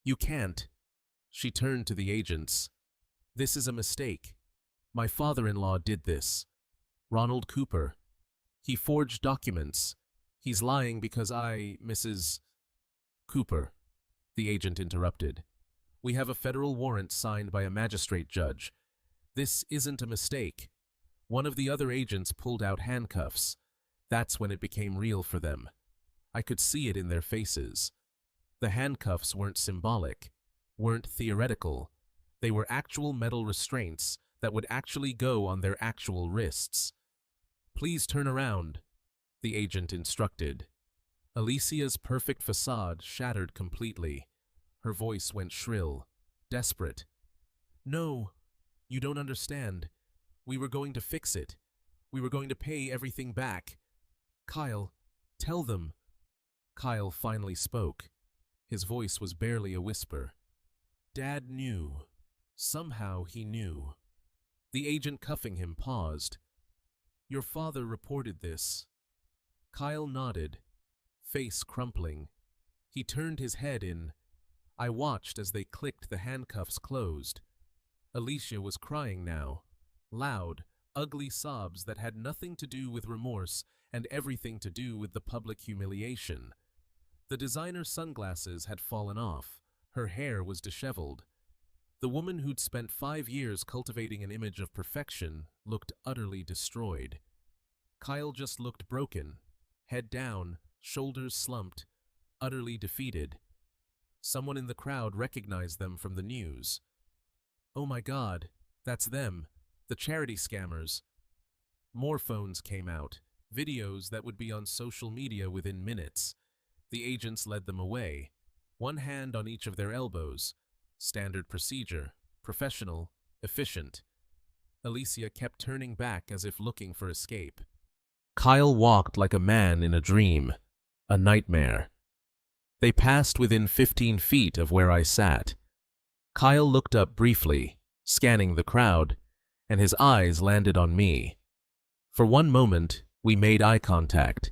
"You can't." She turned to the agents. "This is a mistake. My father-in-law did this. Ronald Cooper. He forged documents. He's lying because Mrs. Cooper," the agent interrupted. "We have a federal warrant signed by a magistrate judge. This isn't a mistake." One of the other agents pulled out handcuffs. That's when it became real for them. I could see it in their faces. The handcuffs weren't symbolic, weren't theoretical. They were actual metal restraints that would actually go on their actual wrists. "Please turn around," the agent instructed. Alicia's perfect facade shattered completely. Her voice went shrill, desperate. "No, you don't understand. We were going to fix it. We were going to pay everything back. Kyle, tell them." Kyle finally spoke. His voice was barely a whisper. "Dad knew. Somehow he knew." The agent cuffing him paused. "Your father reported this." Kyle nodded, face crumpling. He turned his head in. I watched as they clicked the handcuffs closed. Alicia was crying now. Loud, ugly sobs that had nothing to do with remorse and everything to do with the public humiliation. The designer sunglasses had fallen off. Her hair was disheveled. The woman who'd spent 5 years cultivating an image of perfection looked utterly destroyed. Kyle just looked broken, head down, shoulders slumped, utterly defeated. Someone in the crowd recognized them from the news. "Oh my God, that's them, the charity scammers." More phones came out, videos that would be on social media within minutes. The agents led them away, one hand on each of their elbows. Standard procedure, professional, efficient. Alicia kept turning back as if looking for escape. Kyle walked like a man in a dream, a nightmare. They passed within 15 feet of where I sat. Kyle looked up briefly, scanning the crowd, and his eyes landed on me. For one moment, we made eye contact.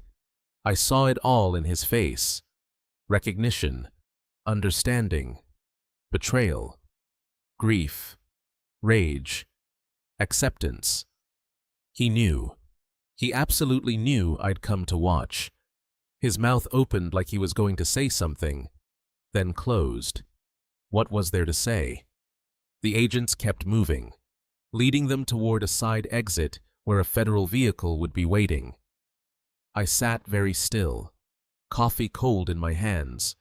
I saw it all in his face. Recognition, understanding, betrayal, grief, rage, acceptance. He knew. He absolutely knew I'd come to watch. His mouth opened like he was going to say something, then closed. What was there to say? The agents kept moving, leading them toward a side exit where a federal vehicle would be waiting. I sat very still, coffee cold in my hands,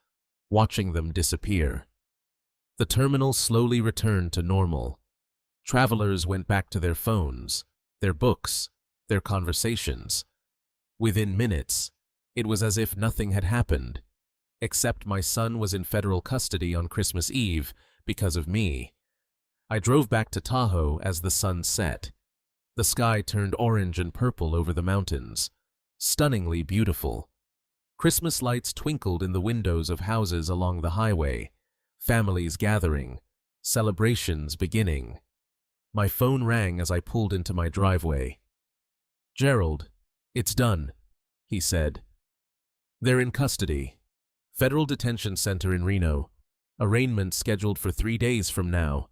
watching them disappear. The terminal slowly returned to normal. Travelers went back to their phones, their books, their conversations. Within minutes, it was as if nothing had happened, except my son was in federal custody on Christmas Eve because of me. I drove back to Tahoe as the sun set. The sky turned orange and purple over the mountains, stunningly beautiful. Christmas lights twinkled in the windows of houses along the highway, families gathering, celebrations beginning. My phone rang as I pulled into my driveway. "Gerald, it's done," he said. "They're in custody. Federal Detention Center in Reno. Arraignment scheduled for 3 days from now.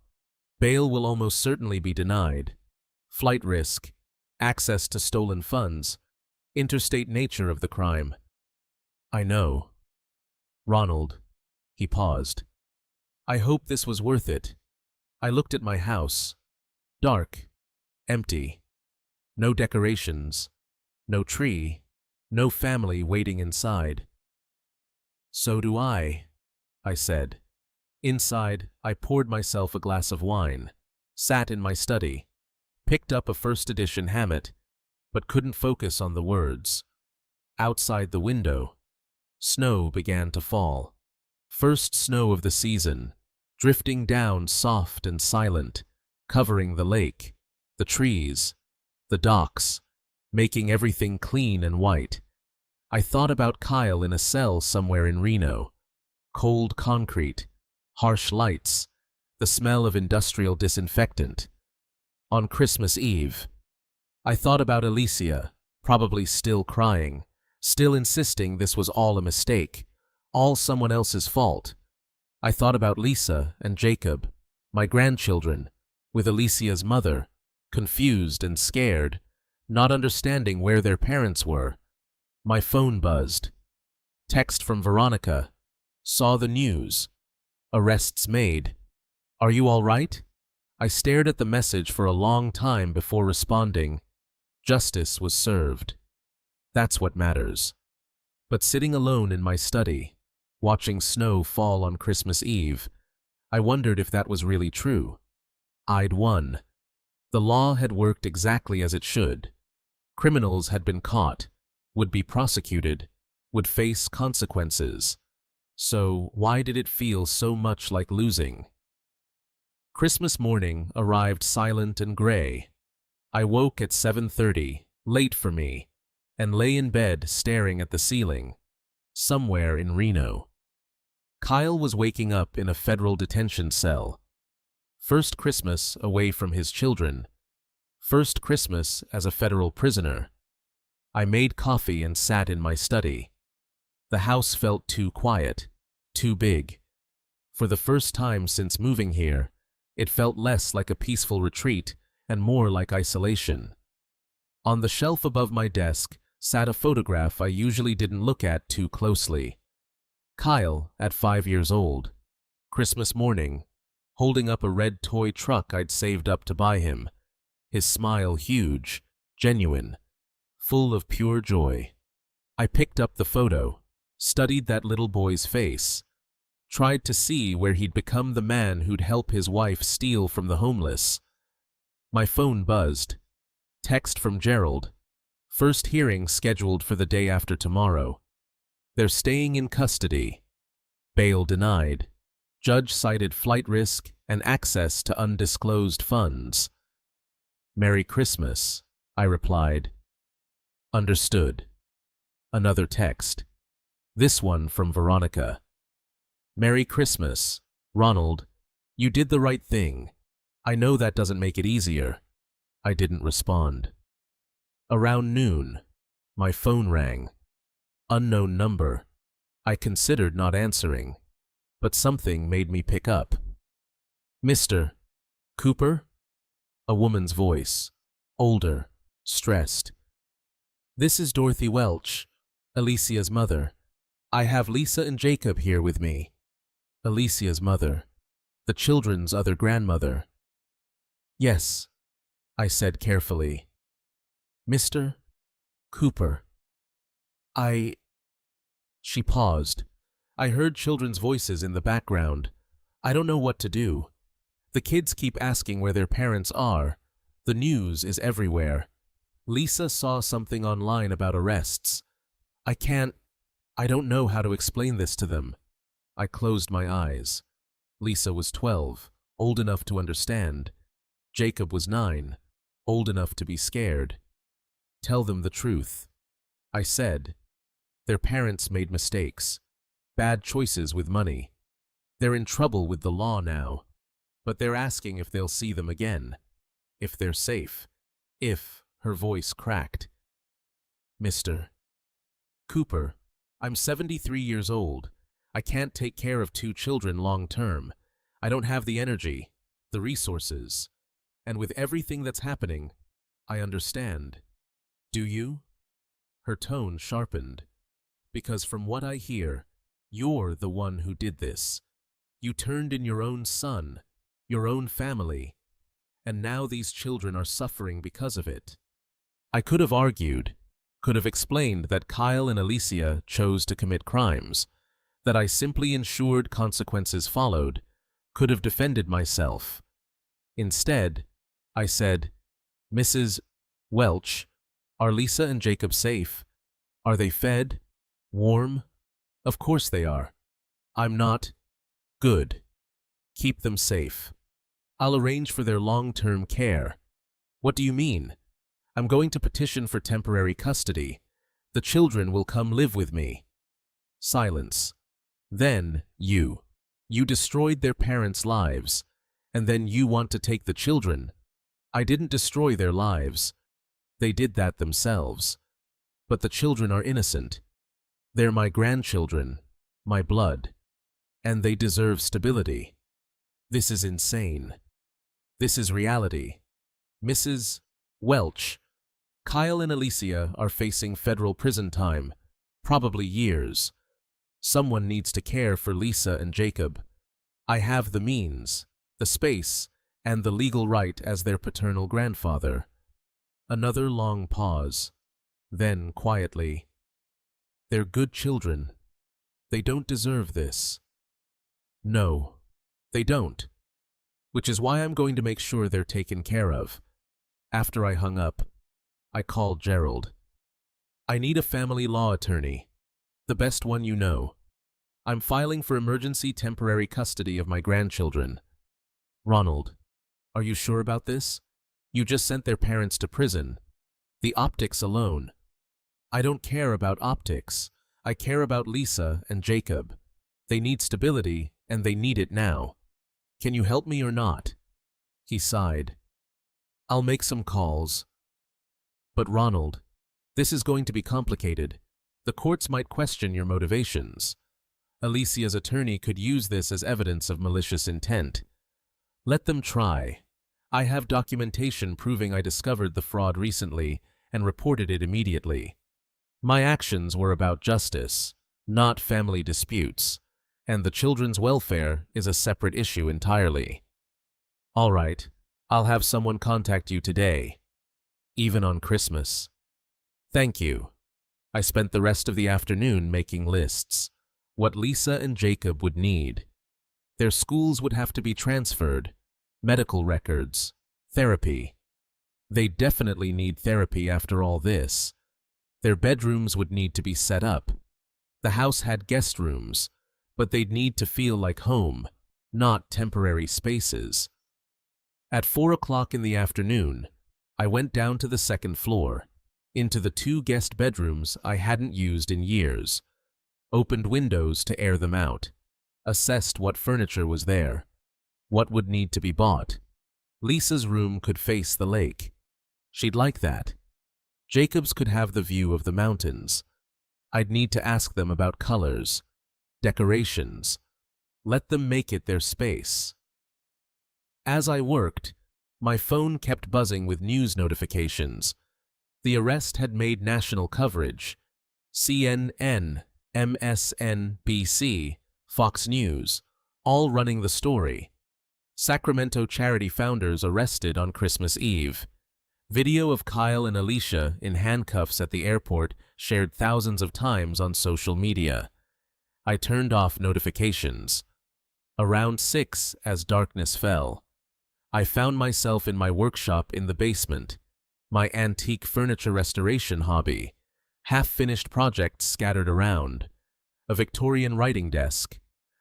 Bail will almost certainly be denied. Flight risk, access to stolen funds, interstate nature of the crime." "I know." "Ronald," he paused. "I hope this was worth it." I looked at my house. Dark, empty. No decorations, no tree, no family waiting inside. "So do I," said. Inside, I poured myself a glass of wine, sat in my study, picked up a first edition Hammett, but couldn't focus on the words. Outside the window, snow began to fall. First snow of the season, drifting down soft and silent, covering the lake, the trees, the docks, making everything clean and white. I thought about Kyle in a cell somewhere in Reno. Cold concrete, harsh lights, the smell of industrial disinfectant. On Christmas Eve, I thought about Alicia, probably still crying, still insisting this was all a mistake, all someone else's fault. I thought about Lisa and Jacob, my grandchildren, with Alicia's mother, confused and scared, not understanding where their parents were. My phone buzzed. Text from Veronica. "Saw the news. Arrests made. Are you all right?" I stared at the message for a long time before responding. Justice was served. That's what matters. But sitting alone in my study, watching snow fall on Christmas Eve, I wondered if that was really true. I'd won. The law had worked exactly as it should. Criminals had been caught, would be prosecuted, would face consequences. So why did it feel so much like losing? Christmas morning arrived silent and gray. I woke at 7:30, late for me, and lay in bed staring at the ceiling, somewhere in Reno. Kyle was waking up in a federal detention cell. First Christmas away from his children. First Christmas as a federal prisoner. I made coffee and sat in my study. The house felt too quiet, too big. For the first time since moving here, it felt less like a peaceful retreat and more like isolation. On the shelf above my desk sat a photograph I usually didn't look at too closely. Kyle, at 5 years old, Christmas morning, holding up a red toy truck I'd saved up to buy him, his smile huge, genuine, full of pure joy. I picked up the photo, studied that little boy's face, tried to see where he'd become the man who'd help his wife steal from the homeless. My phone buzzed. Text from Gerald. First hearing scheduled for the day after tomorrow. They're staying in custody. Bail denied. Judge cited flight risk and access to undisclosed funds. Merry Christmas, I replied. Understood. Another text. This one from Veronica. Merry Christmas, Ronald. You did the right thing. I know that doesn't make it easier. I didn't respond. Around noon, my phone rang. Unknown number. I considered not answering, but something made me pick up. Mr. Cooper? A woman's voice, older, stressed. This is Dorothy Welch, Alicia's mother. I have Lisa and Jacob here with me. Alicia's mother, the children's other grandmother. Yes, I said carefully. Mr. Cooper. She paused. I heard children's voices in the background. I don't know what to do. The kids keep asking where their parents are. The news is everywhere. Lisa saw something online about arrests. I don't know how to explain this to them. I closed my eyes. Lisa was 12, old enough to understand. Jacob was 9, old enough to be scared. Tell them the truth. I said. Their parents made mistakes, bad choices with money. They're in trouble with the law now, but they're asking if they'll see them again, if they're safe, if, her voice cracked. Mr. Cooper, I'm 73 years old. I can't take care of 2 children long term. I don't have the energy, the resources. And with everything that's happening, I understand. Do you? Her tone sharpened. Because from what I hear, you're the one who did this. You turned in your own son, your own family, and now these children are suffering because of it. I could have argued, could have explained that Kyle and Alicia chose to commit crimes, that I simply ensured consequences followed, could have defended myself. Instead, I said, Mrs. Welch, are Lisa and Jacob safe? Are they fed? Warm? Of course they are. I'm not. Good. Keep them safe. I'll arrange for their long-term care. What do you mean? I'm going to petition for temporary custody. The children will come live with me. Silence. Then you destroyed their parents' lives, and then you want to take the children. I didn't destroy their lives. They did that themselves. But the children are innocent. They're my grandchildren, my blood, and they deserve stability. This is insane. This is reality. Mrs. Welch, Kyle and Alicia are facing federal prison time, probably years. Someone needs to care for Lisa and Jacob. I have the means, the space, and the legal right as their paternal grandfather. Another long pause. Then, quietly, they're good children. They don't deserve this. No, they don't. Which is why I'm going to make sure they're taken care of. After I hung up, I called Gerald. I need a family law attorney. The best one you know. I'm filing for emergency temporary custody of my grandchildren. Ronald, are you sure about this? You just sent their parents to prison. The optics alone. I don't care about optics. I care about Lisa and Jacob. They need stability, and they need it now. Can you help me or not? He sighed. I'll make some calls. But Ronald, This is going to be complicated. The courts might question your motivations. Alicia's attorney could use this as evidence of malicious intent. Let them try. I have documentation proving I discovered the fraud recently and reported it immediately. My actions were about justice, not family disputes, and the children's welfare is a separate issue entirely. All right, I'll have someone contact you today, even on Christmas. Thank you. I spent the rest of the afternoon making lists. What Lisa and Jacob would need. Their schools would have to be transferred, medical records, therapy. They definitely need therapy after all this. Their bedrooms would need to be set up. The house had guest rooms, but they'd need to feel like home, not temporary spaces. At 4 o'clock in the afternoon, I went down to the second floor, into the 2 guest bedrooms I hadn't used in years, opened windows to air them out, assessed what furniture was there, what would need to be bought. Lisa's room could face the lake. She'd like that. Jacob's could have the view of the mountains. I'd need to ask them about colors, decorations. Let them make it their space. As I worked, my phone kept buzzing with news notifications. The arrest had made national coverage. CNN, MSNBC, Fox News, all running the story. Sacramento charity founders arrested on Christmas Eve. Video of Kyle and Alicia in handcuffs at the airport shared thousands of times on social media. I turned off notifications. Around 6, as darkness fell, I found myself in my workshop in the basement, my antique furniture restoration hobby, half-finished projects scattered around, a Victorian writing desk,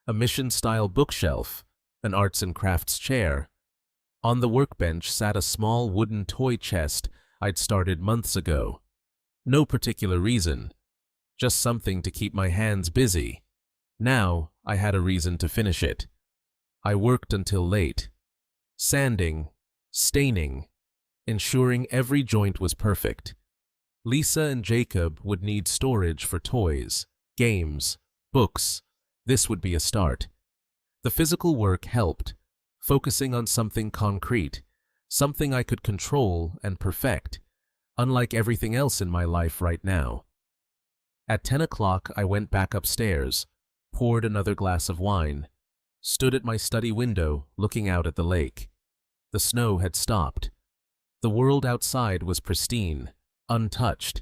a mission-style bookshelf, an arts and crafts chair. On the workbench sat a small wooden toy chest I'd started months ago. No particular reason, just something to keep my hands busy. Now I had a reason to finish it. I worked until late, sanding, staining, ensuring every joint was perfect. Lisa and Jacob would need storage for toys, games, books. This would be a start. The physical work helped, focusing on something concrete, something I could control and perfect, unlike everything else in my life right now. At 10 o'clock, I went back upstairs, poured another glass of wine, stood at my study window looking out at the lake. The snow had stopped. The world outside was pristine, untouched,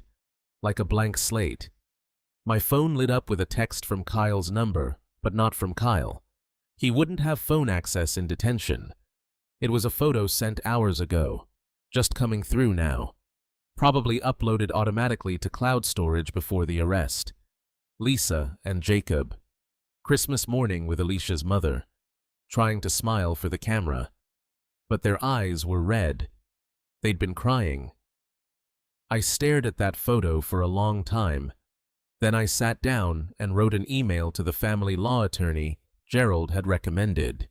like a blank slate. My phone lit up with a text from Kyle's number, but not from Kyle. He wouldn't have phone access in detention. It was a photo sent hours ago, just coming through now, probably uploaded automatically to cloud storage before the arrest. Lisa and Jacob. Christmas morning with Alicia's mother, trying to smile for the camera, but their eyes were red. They'd been crying. I stared at that photo for a long time. Then I sat down and wrote an email to the family law attorney Gerald had recommended.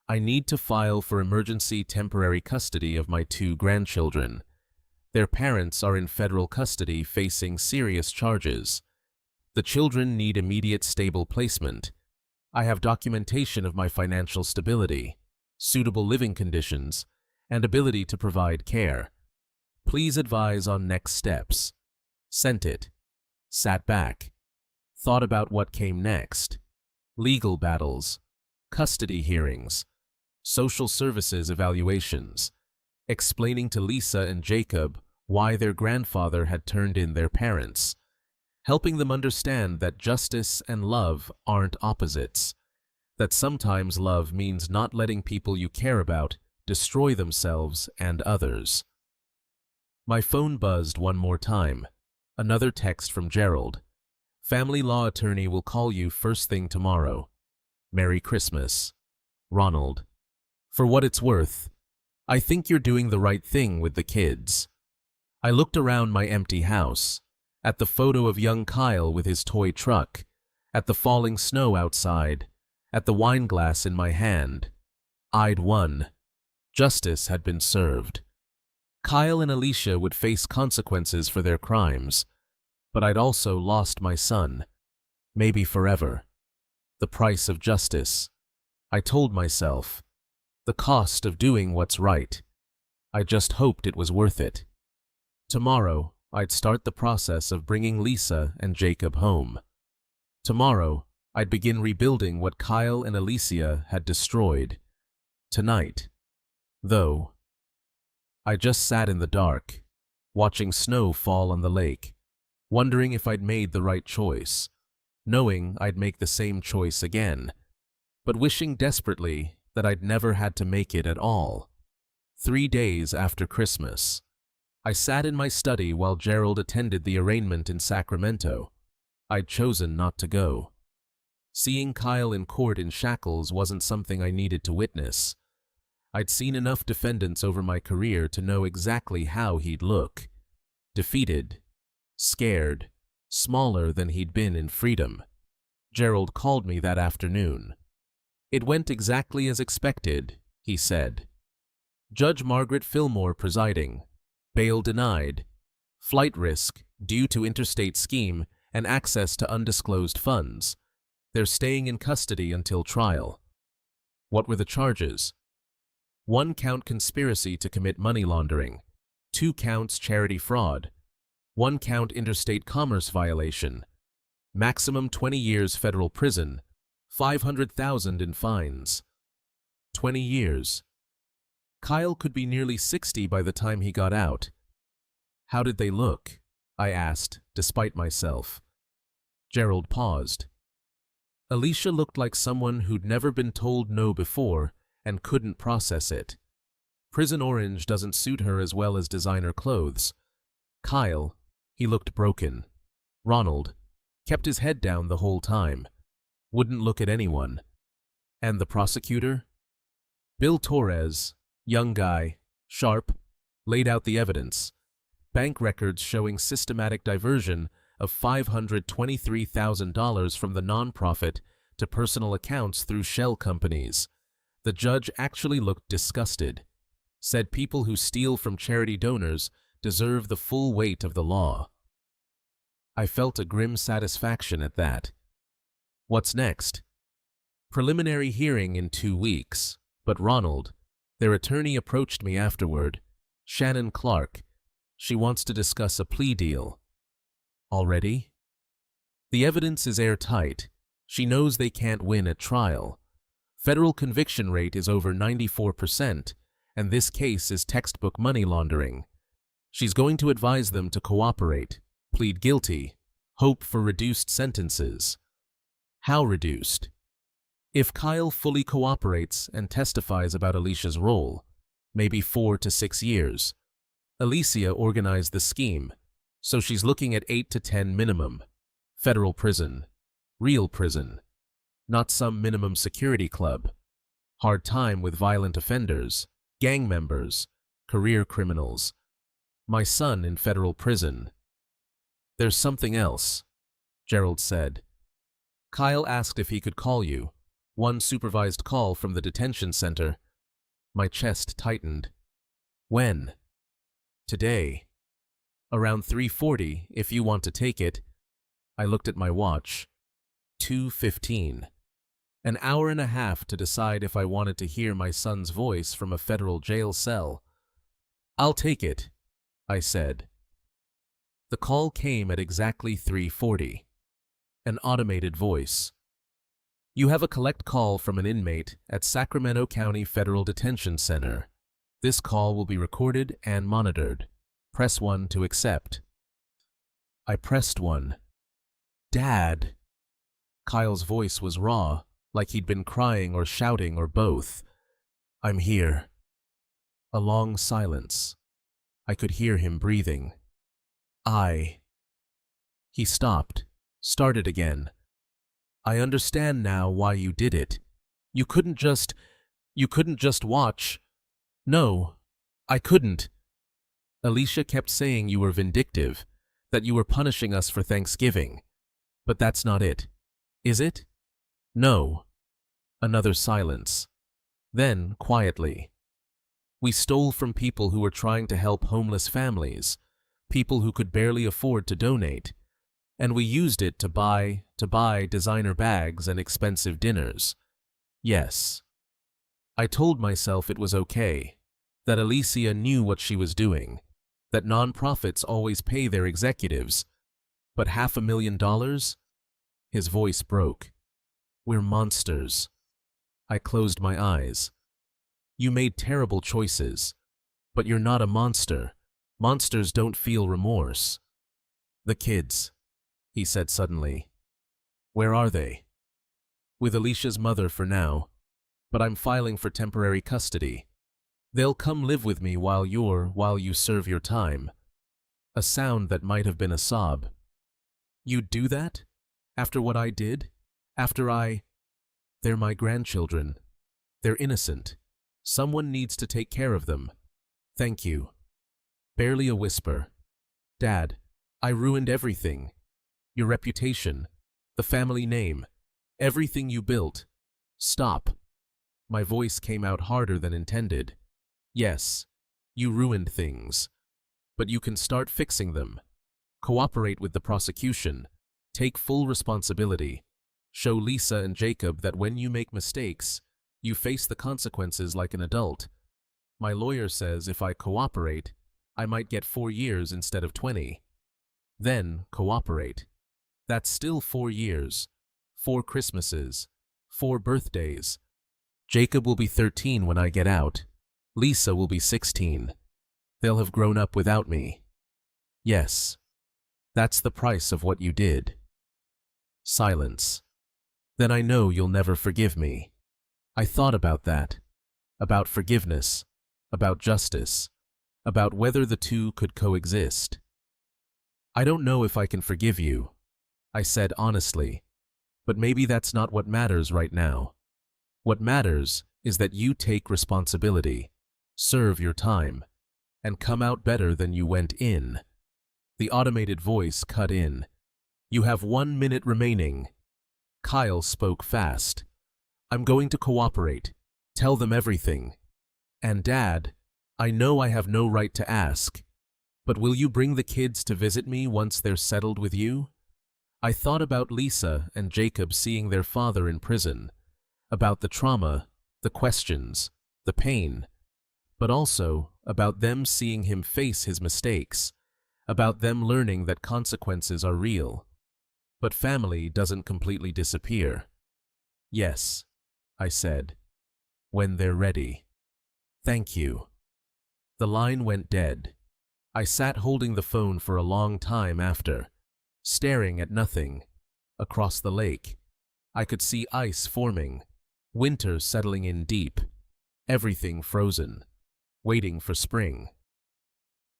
I need to file for emergency temporary custody of my 2 grandchildren. Their parents are in federal custody facing serious charges. The children need immediate stable placement. I have documentation of my financial stability, suitable living conditions, and ability to provide care. Please advise on next steps. Sent it. Sat back. Thought about what came next. Legal battles, custody hearings, social services evaluations, explaining to Lisa and Jacob why their grandfather had turned in their parents, helping them understand that justice and love aren't opposites, that sometimes love means not letting people you care about destroy themselves and others. My phone buzzed one more time. Another text from Gerald. Family law attorney will call you first thing tomorrow. Merry Christmas. Ronald. For what it's worth, I think you're doing the right thing with the kids. I looked around my empty house, at the photo of young Kyle with his toy truck, at the falling snow outside, at the wine glass in my hand. I'd won. Justice had been served. Kyle and Alicia would face consequences for their crimes, but I'd also lost my son, maybe forever. The price of justice. I told myself. The cost of doing what's right. I just hoped it was worth it. Tomorrow, I'd start the process of bringing Lisa and Jacob home. Tomorrow, I'd begin rebuilding what Kyle and Alicia had destroyed. Tonight, though, I just sat in the dark, watching snow fall on the lake, wondering if I'd made the right choice, knowing I'd make the same choice again, but wishing desperately that I'd never had to make it at all. 3 days after Christmas, I sat in my study while Gerald attended the arraignment in Sacramento. I'd chosen not to go. Seeing Kyle in court in shackles wasn't something I needed to witness. I'd seen enough defendants over my career to know exactly how he'd look. Defeated, scared, smaller than he'd been in freedom. Gerald called me that afternoon. It went exactly as expected, he said. Judge Margaret Fillmore presiding. Bail denied. Flight risk due to interstate scheme and access to undisclosed funds. They're staying in custody until trial. What were the charges? 1 count conspiracy to commit money laundering, 2 counts charity fraud, 1 count interstate commerce violation, maximum 20 years federal prison, $500,000 in fines. 20 years. Kyle could be nearly 60 by the time he got out. How did they look? I asked, despite myself. Gerald paused. Alicia looked like someone who'd never been told no before and couldn't process it. Prison orange doesn't suit her as well as designer clothes. Kyle, he looked broken. Ronald kept his head down the whole time. Wouldn't look at anyone. And the prosecutor? Bill Torres, young guy, sharp, laid out the evidence. Bank records showing systematic diversion of $523,000 from the nonprofit to personal accounts through shell companies. The judge actually looked disgusted. Said people who steal from charity donors deserve the full weight of the law. I felt a grim satisfaction at that. What's next? Preliminary hearing in 2 weeks, but Ronald, their attorney, approached me afterward. Shannon Clark. She wants to discuss a plea deal. Already? The evidence is airtight. She knows they can't win at trial. Federal conviction rate is over 94%, and this case is textbook money laundering. She's going to advise them to cooperate, plead guilty, hope for reduced sentences. How reduced? If Kyle fully cooperates and testifies about Alicia's role, maybe 4 to 6 years. Alicia organized the scheme, so she's looking at 8 to 10 minimum. Federal prison. Real prison. Not some minimum security club. Hard time with violent offenders, gang members, career criminals. My son in federal prison. There's something else, Gerald said. Kyle asked if he could call you. 1 supervised call from the detention center. My chest tightened. When? Today. Around 3:40, if you want to take it. I looked at my watch. 2:15. An hour and a half to decide if I wanted to hear my son's voice from a federal jail cell. I'll take it, I said. The call came at exactly 3:40. An automated voice. You have a collect call from an inmate at Sacramento County Federal Detention Center. This call will be recorded and monitored. Press 1 to accept. I pressed 1. Dad. Kyle's voice was raw, like he'd been crying or shouting or both. I'm here. A long silence. I could hear him breathing. He stopped, started again. I understand now why you did it. You couldn't just watch. No, I couldn't. Alicia kept saying you were vindictive, that you were punishing us for Thanksgiving. But that's not it, is it? No. Another silence. Then, quietly. We stole from people who were trying to help homeless families, people who could barely afford to donate, and we used it to buy designer bags and expensive dinners. Yes. I told myself it was okay, that Alicia knew what she was doing, that nonprofits always pay their executives, but $500,000? His voice broke. We're monsters. I closed my eyes. You made terrible choices, but you're not a monster. Monsters don't feel remorse. The kids, he said suddenly. Where are they? With Alicia's mother for now, but I'm filing for temporary custody. They'll come live with me while you serve your time. A sound that might have been a sob. You'd do that? After what I did? They're my grandchildren. They're innocent. Someone needs to take care of them. Thank you. Barely a whisper. Dad, I ruined everything. Your reputation, the family name, everything you built. Stop. My voice came out harder than intended. Yes, you ruined things. But you can start fixing them. Cooperate with the prosecution. Take full responsibility. Show Lisa and Jacob that when you make mistakes, you face the consequences like an adult. My lawyer says if I cooperate, I might get 4 years instead of 20. Then cooperate. That's still 4 years, 4 Christmases, 4 birthdays. Jacob will be 13 when I get out. Lisa will be 16. They'll have grown up without me. Yes, that's the price of what you did. Silence. Then I know you'll never forgive me. I thought about that, about forgiveness, about justice, about whether the two could coexist. I don't know if I can forgive you, I said honestly, but maybe that's not what matters right now. What matters is that you take responsibility, serve your time, and come out better than you went in. The automated voice cut in. You have 1 minute remaining. Kyle spoke fast. I'm going to cooperate. Tell them everything. And Dad, I know I have no right to ask, but will you bring the kids to visit me once they're settled with you? I thought about Lisa and Jacob seeing their father in prison, about the trauma, the questions, the pain, but also about them seeing him face his mistakes, about them learning that consequences are real. But family doesn't completely disappear. Yes, I said, when they're ready. Thank you. The line went dead. I sat holding the phone for a long time after, staring at nothing. Across the lake, I could see ice forming, winter settling in deep, everything frozen, waiting for spring.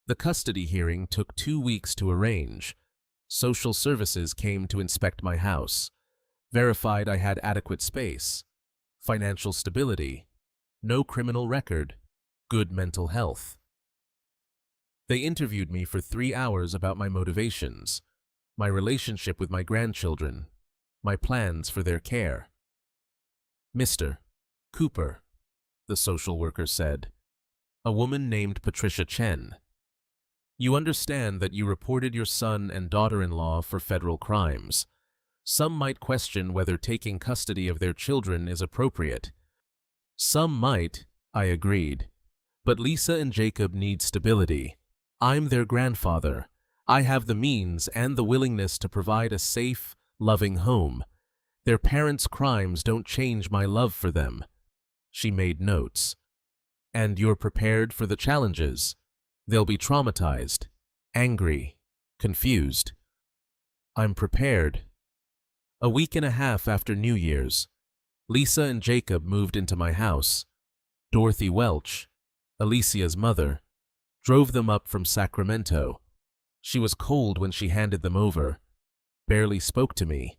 The custody hearing took 2 weeks to arrange. Social services came to inspect my house, verified I had adequate space, financial stability, no criminal record, good mental health. They interviewed me for 3 hours about my motivations, my relationship with my grandchildren, my plans for their care. Mr. Cooper, the social worker said, a woman named Patricia Chen. You understand that you reported your son and daughter-in-law for federal crimes. Some might question whether taking custody of their children is appropriate. Some might, I agreed. But Lisa and Jacob need stability. I'm their grandfather. I have the means and the willingness to provide a safe, loving home. Their parents' crimes don't change my love for them. She made notes. And you're prepared for the challenges. They'll be traumatized, angry, confused. I'm prepared. A week and a half after New Year's, Lisa and Jacob moved into my house. Dorothy Welch, Alicia's mother, drove them up from Sacramento. She was cold when she handed them over, barely spoke to me.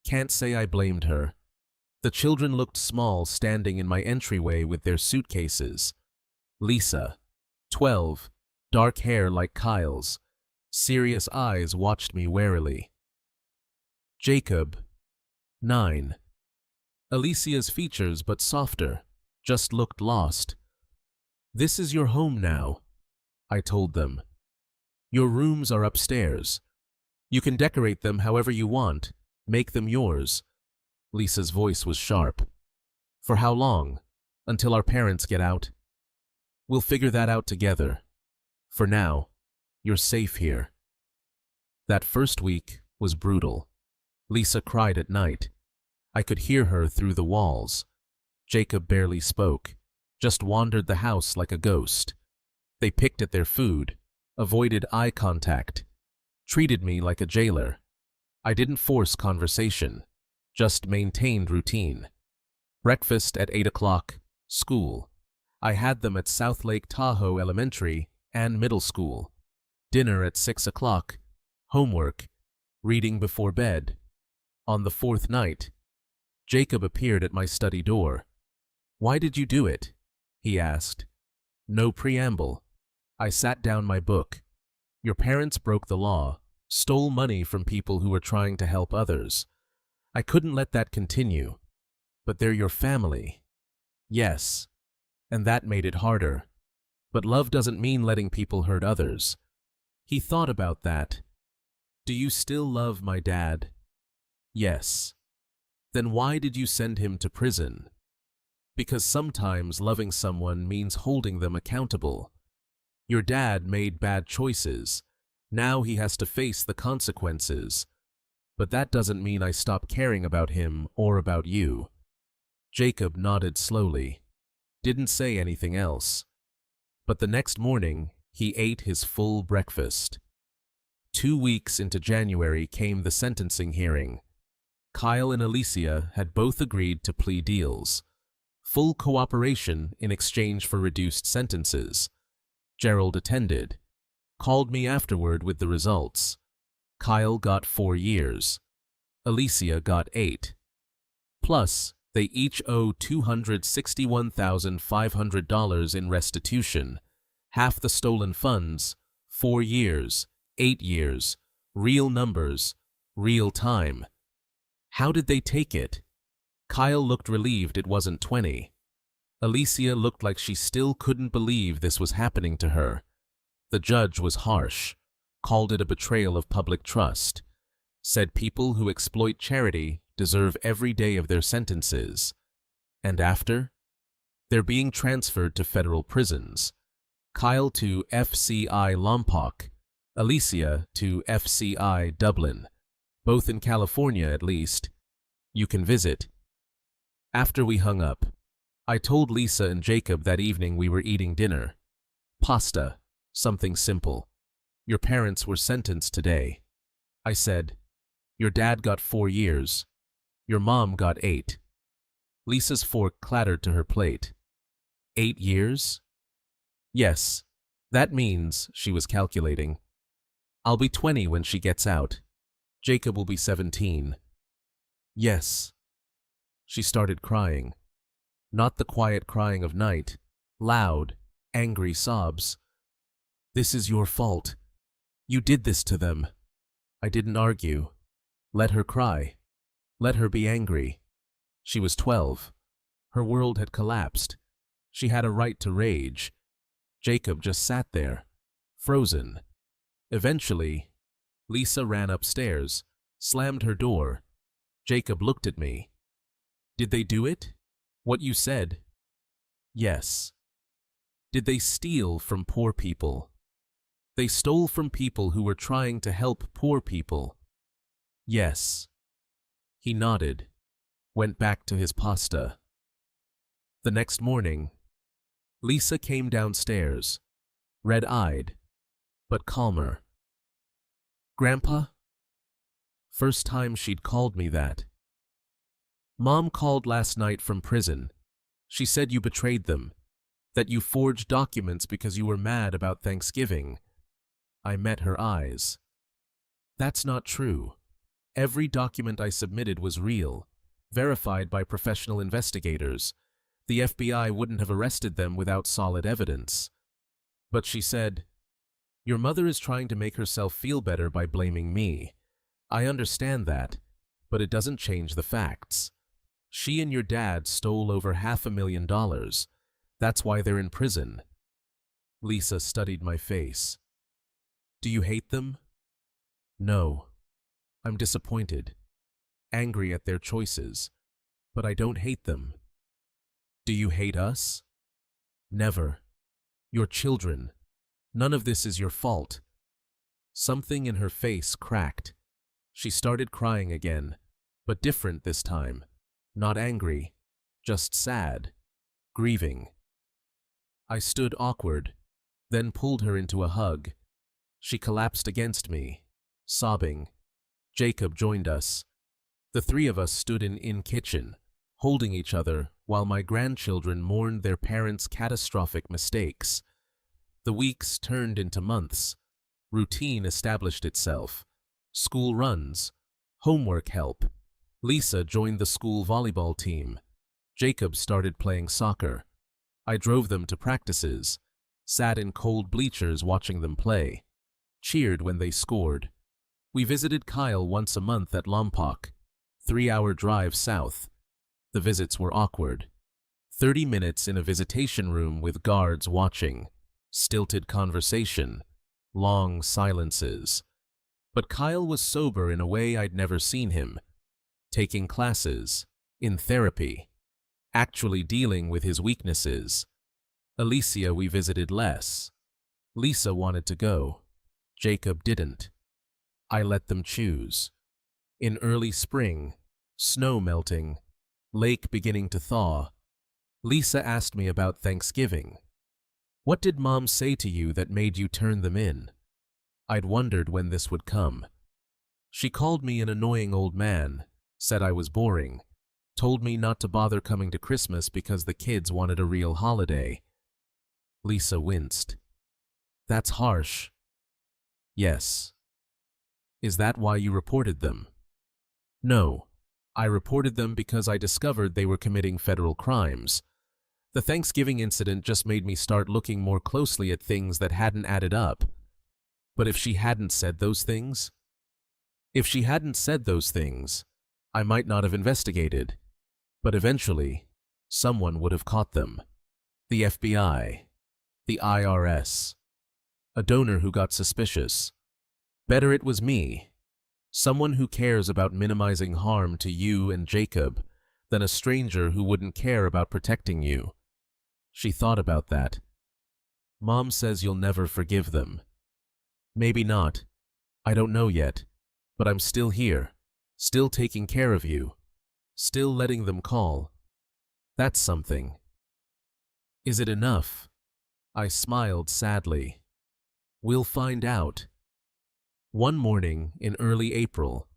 Can't say I blamed her. The children looked small standing in my entryway with their suitcases. Lisa, 12, dark hair like Kyle's, serious eyes watched me warily. Jacob, 9. Alicia's features but softer, just looked lost. This is your home now, I told them. Your rooms are upstairs. You can decorate them however you want. Make them yours. Lisa's voice was sharp. For how long? Until our parents get out? We'll figure that out together. For now, you're safe here. That first week was brutal. Lisa cried at night. I could hear her through the walls. Jacob barely spoke, just wandered the house like a ghost. They picked at their food, avoided eye contact, treated me like a jailer. I didn't force conversation, just maintained routine. Breakfast at 8 o'clock, school. I had them at South Lake Tahoe Elementary and Middle School. Dinner at 6 o'clock, homework, reading before bed. On the fourth night, Jacob appeared at my study door. Why did you do it? He asked. No preamble. I sat down my book. Your parents broke the law, stole money from people who were trying to help others. I couldn't let that continue. But they're your family. Yes, and that made it harder. But love doesn't mean letting people hurt others. He thought about that. Do you still love my dad? Yes. Then why did you send him to prison? Because sometimes loving someone means holding them accountable. Your dad made bad choices. Now he has to face the consequences. But that doesn't mean I stop caring about him or about you. Jacob nodded slowly. Didn't say anything else. But the next morning, he ate his full breakfast. 2 weeks into January came the sentencing hearing. Kyle and Alicia had both agreed to plea deals. Full cooperation in exchange for reduced sentences. Gerald attended. Called me afterward with the results. Kyle got 4 years. Alicia got 8. Plus, they each owe $261,500 in restitution. Half the stolen funds, 4 years, 8 years, real numbers, real time. How did they take it? Kyle looked relieved it wasn't 20. Alicia looked like she still couldn't believe this was happening to her. The judge was harsh, called it a betrayal of public trust, said people who exploit charity deserve every day of their sentences. And after? They're being transferred to federal prisons. Kyle to FCI Lompoc, Alicia to FCI Dublin, both in California at least. You can visit. After we hung up, I told Lisa and Jacob that evening we were eating dinner. Pasta, something simple. Your parents were sentenced today. I said, your dad got 4 years. Your mom got 8. Lisa's fork clattered to her plate. 8 years? Yes, that means, she was calculating, I'll be 20 when she gets out. Jacob will be 17. Yes. She started crying. Not the quiet crying of night, loud, angry sobs. This is your fault. You did this to them. I didn't argue. Let her cry. Let her be angry. She was 12. Her world had collapsed. She had a right to rage. Jacob just sat there, frozen. Eventually, Lisa ran upstairs, slammed her door. Jacob looked at me. Did they do it? What you said? Yes. Did they steal from poor people? They stole from people who were trying to help poor people. Yes. He nodded, went back to his pasta. The next morning, Lisa came downstairs, red-eyed, but calmer. Grandpa? First time she'd called me that. Mom called last night from prison. She said you betrayed them, that you forged documents because you were mad about Thanksgiving. I met her eyes. That's not true. Every document I submitted was real, verified by professional investigators. The FBI wouldn't have arrested them without solid evidence. But she said, your mother is trying to make herself feel better by blaming me. I understand that, but it doesn't change the facts. She and your dad stole over $500,000. That's why they're in prison. Lisa studied my face. Do you hate them? No. I'm disappointed, angry at their choices, but I don't hate them. Do you hate us? Never. Your children. None of this is your fault. Something in her face cracked. She started crying again, but different this time. Not angry, just sad, grieving. I stood awkward, then pulled her into a hug. She collapsed against me, sobbing. Jacob joined us. The three of us stood in kitchen, holding each other while my grandchildren mourned their parents' catastrophic mistakes. The weeks turned into months. Routine established itself. School runs, homework help. Lisa joined the school volleyball team. Jacob started playing soccer. I drove them to practices, sat in cold bleachers watching them play, cheered when they scored. We visited Kyle once a month at Lompoc, 3-hour drive south. The visits were awkward. 30 minutes in a visitation room with guards watching, stilted conversation, long silences. But Kyle was sober in a way I'd never seen him, taking classes, in therapy, actually dealing with his weaknesses. Alicia we visited less. Lisa wanted to go. Jacob didn't. I let them choose. In early spring, snow melting, lake beginning to thaw, Lisa asked me about Thanksgiving. What did Mom say to you that made you turn them in? I'd wondered when this would come. She called me an annoying old man, said I was boring, told me not to bother coming to Christmas because the kids wanted a real holiday. Lisa winced. That's harsh. Yes. Is that why you reported them? No. I reported them because I discovered they were committing federal crimes. The Thanksgiving incident just made me start looking more closely at things that hadn't added up. But if she hadn't said those things? If she hadn't said those things, I might not have investigated. But eventually, someone would have caught them. The FBI. The IRS. A donor who got suspicious. Better it was me. Someone who cares about minimizing harm to you and Jacob than a stranger who wouldn't care about protecting you. She thought about that. Mom says you'll never forgive them. Maybe not. I don't know yet. But I'm still here. Still taking care of you. Still letting them call. That's something. Is it enough? I smiled sadly. We'll find out. One morning in early April,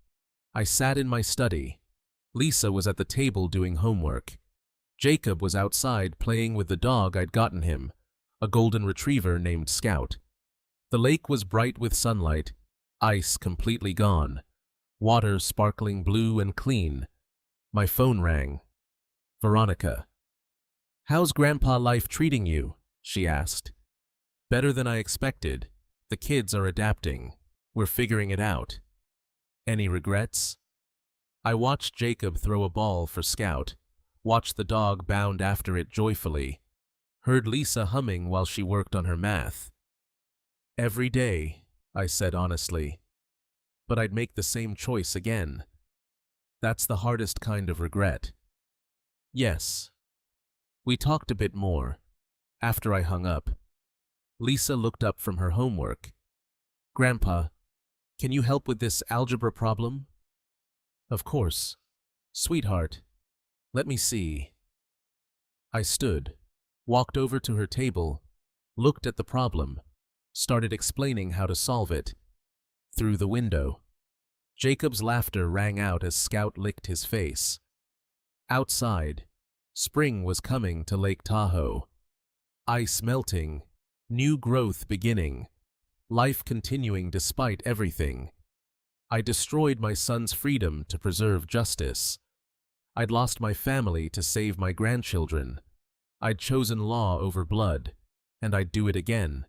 I sat in my study. Lisa was at the table doing homework. Jacob was outside playing with the dog I'd gotten him, a golden retriever named Scout. The lake was bright with sunlight, ice completely gone, water sparkling blue and clean. My phone rang. Veronica. How's Grandpa life treating you? She asked. Better than I expected. The kids are adapting. We're figuring it out. Any regrets? I watched Jacob throw a ball for Scout, watched the dog bound after it joyfully, heard Lisa humming while she worked on her math. Every day, I said honestly, but I'd make the same choice again. That's the hardest kind of regret. Yes. We talked a bit more. After I hung up, Lisa looked up from her homework. Grandpa, can you help with this algebra problem? Of course. Sweetheart, let me see. I stood, walked over to her table, looked at the problem, started explaining how to solve it. Through the window, Jacob's laughter rang out as Scout licked his face. Outside, spring was coming to Lake Tahoe. Ice melting, new growth beginning. Life continuing despite everything. I destroyed my son's freedom to preserve justice. I'd lost my family to save my grandchildren. I'd chosen law over blood, and I'd do it again.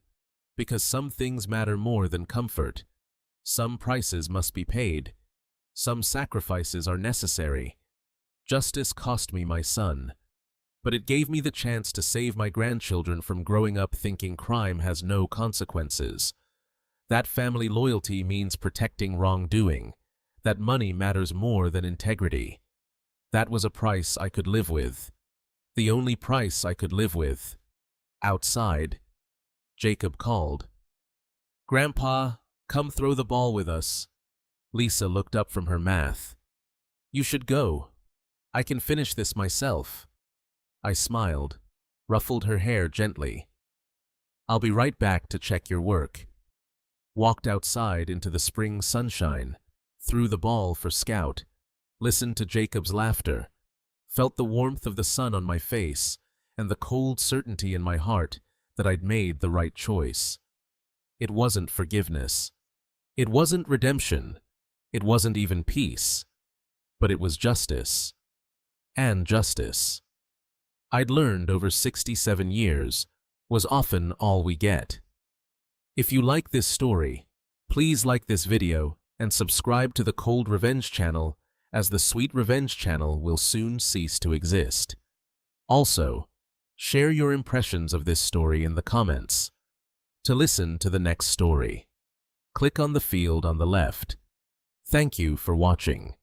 Because some things matter more than comfort. Some prices must be paid. Some sacrifices are necessary. Justice cost me my son, but it gave me the chance to save my grandchildren from growing up thinking crime has no consequences. That family loyalty means protecting wrongdoing, that money matters more than integrity. That was a price I could live with. The only price I could live with. Outside, Jacob called. "Grandpa, come throw the ball with us." Lisa looked up from her math. "You should go. I can finish this myself." I smiled, ruffled her hair gently. "I'll be right back to check your work." Walked outside into the spring sunshine, threw the ball for Scout, listened to Jacob's laughter, felt the warmth of the sun on my face and the cold certainty in my heart that I'd made the right choice. It wasn't forgiveness. It wasn't redemption. It wasn't even peace. But it was justice. And justice, I'd learned over 67 years, was often all we get. If you like this story, please like this video and subscribe to the Cold Revenge channel, as the Sweet Revenge channel will soon cease to exist. Also, share your impressions of this story in the comments. To listen to the next story, click on the field on the left. Thank you for watching.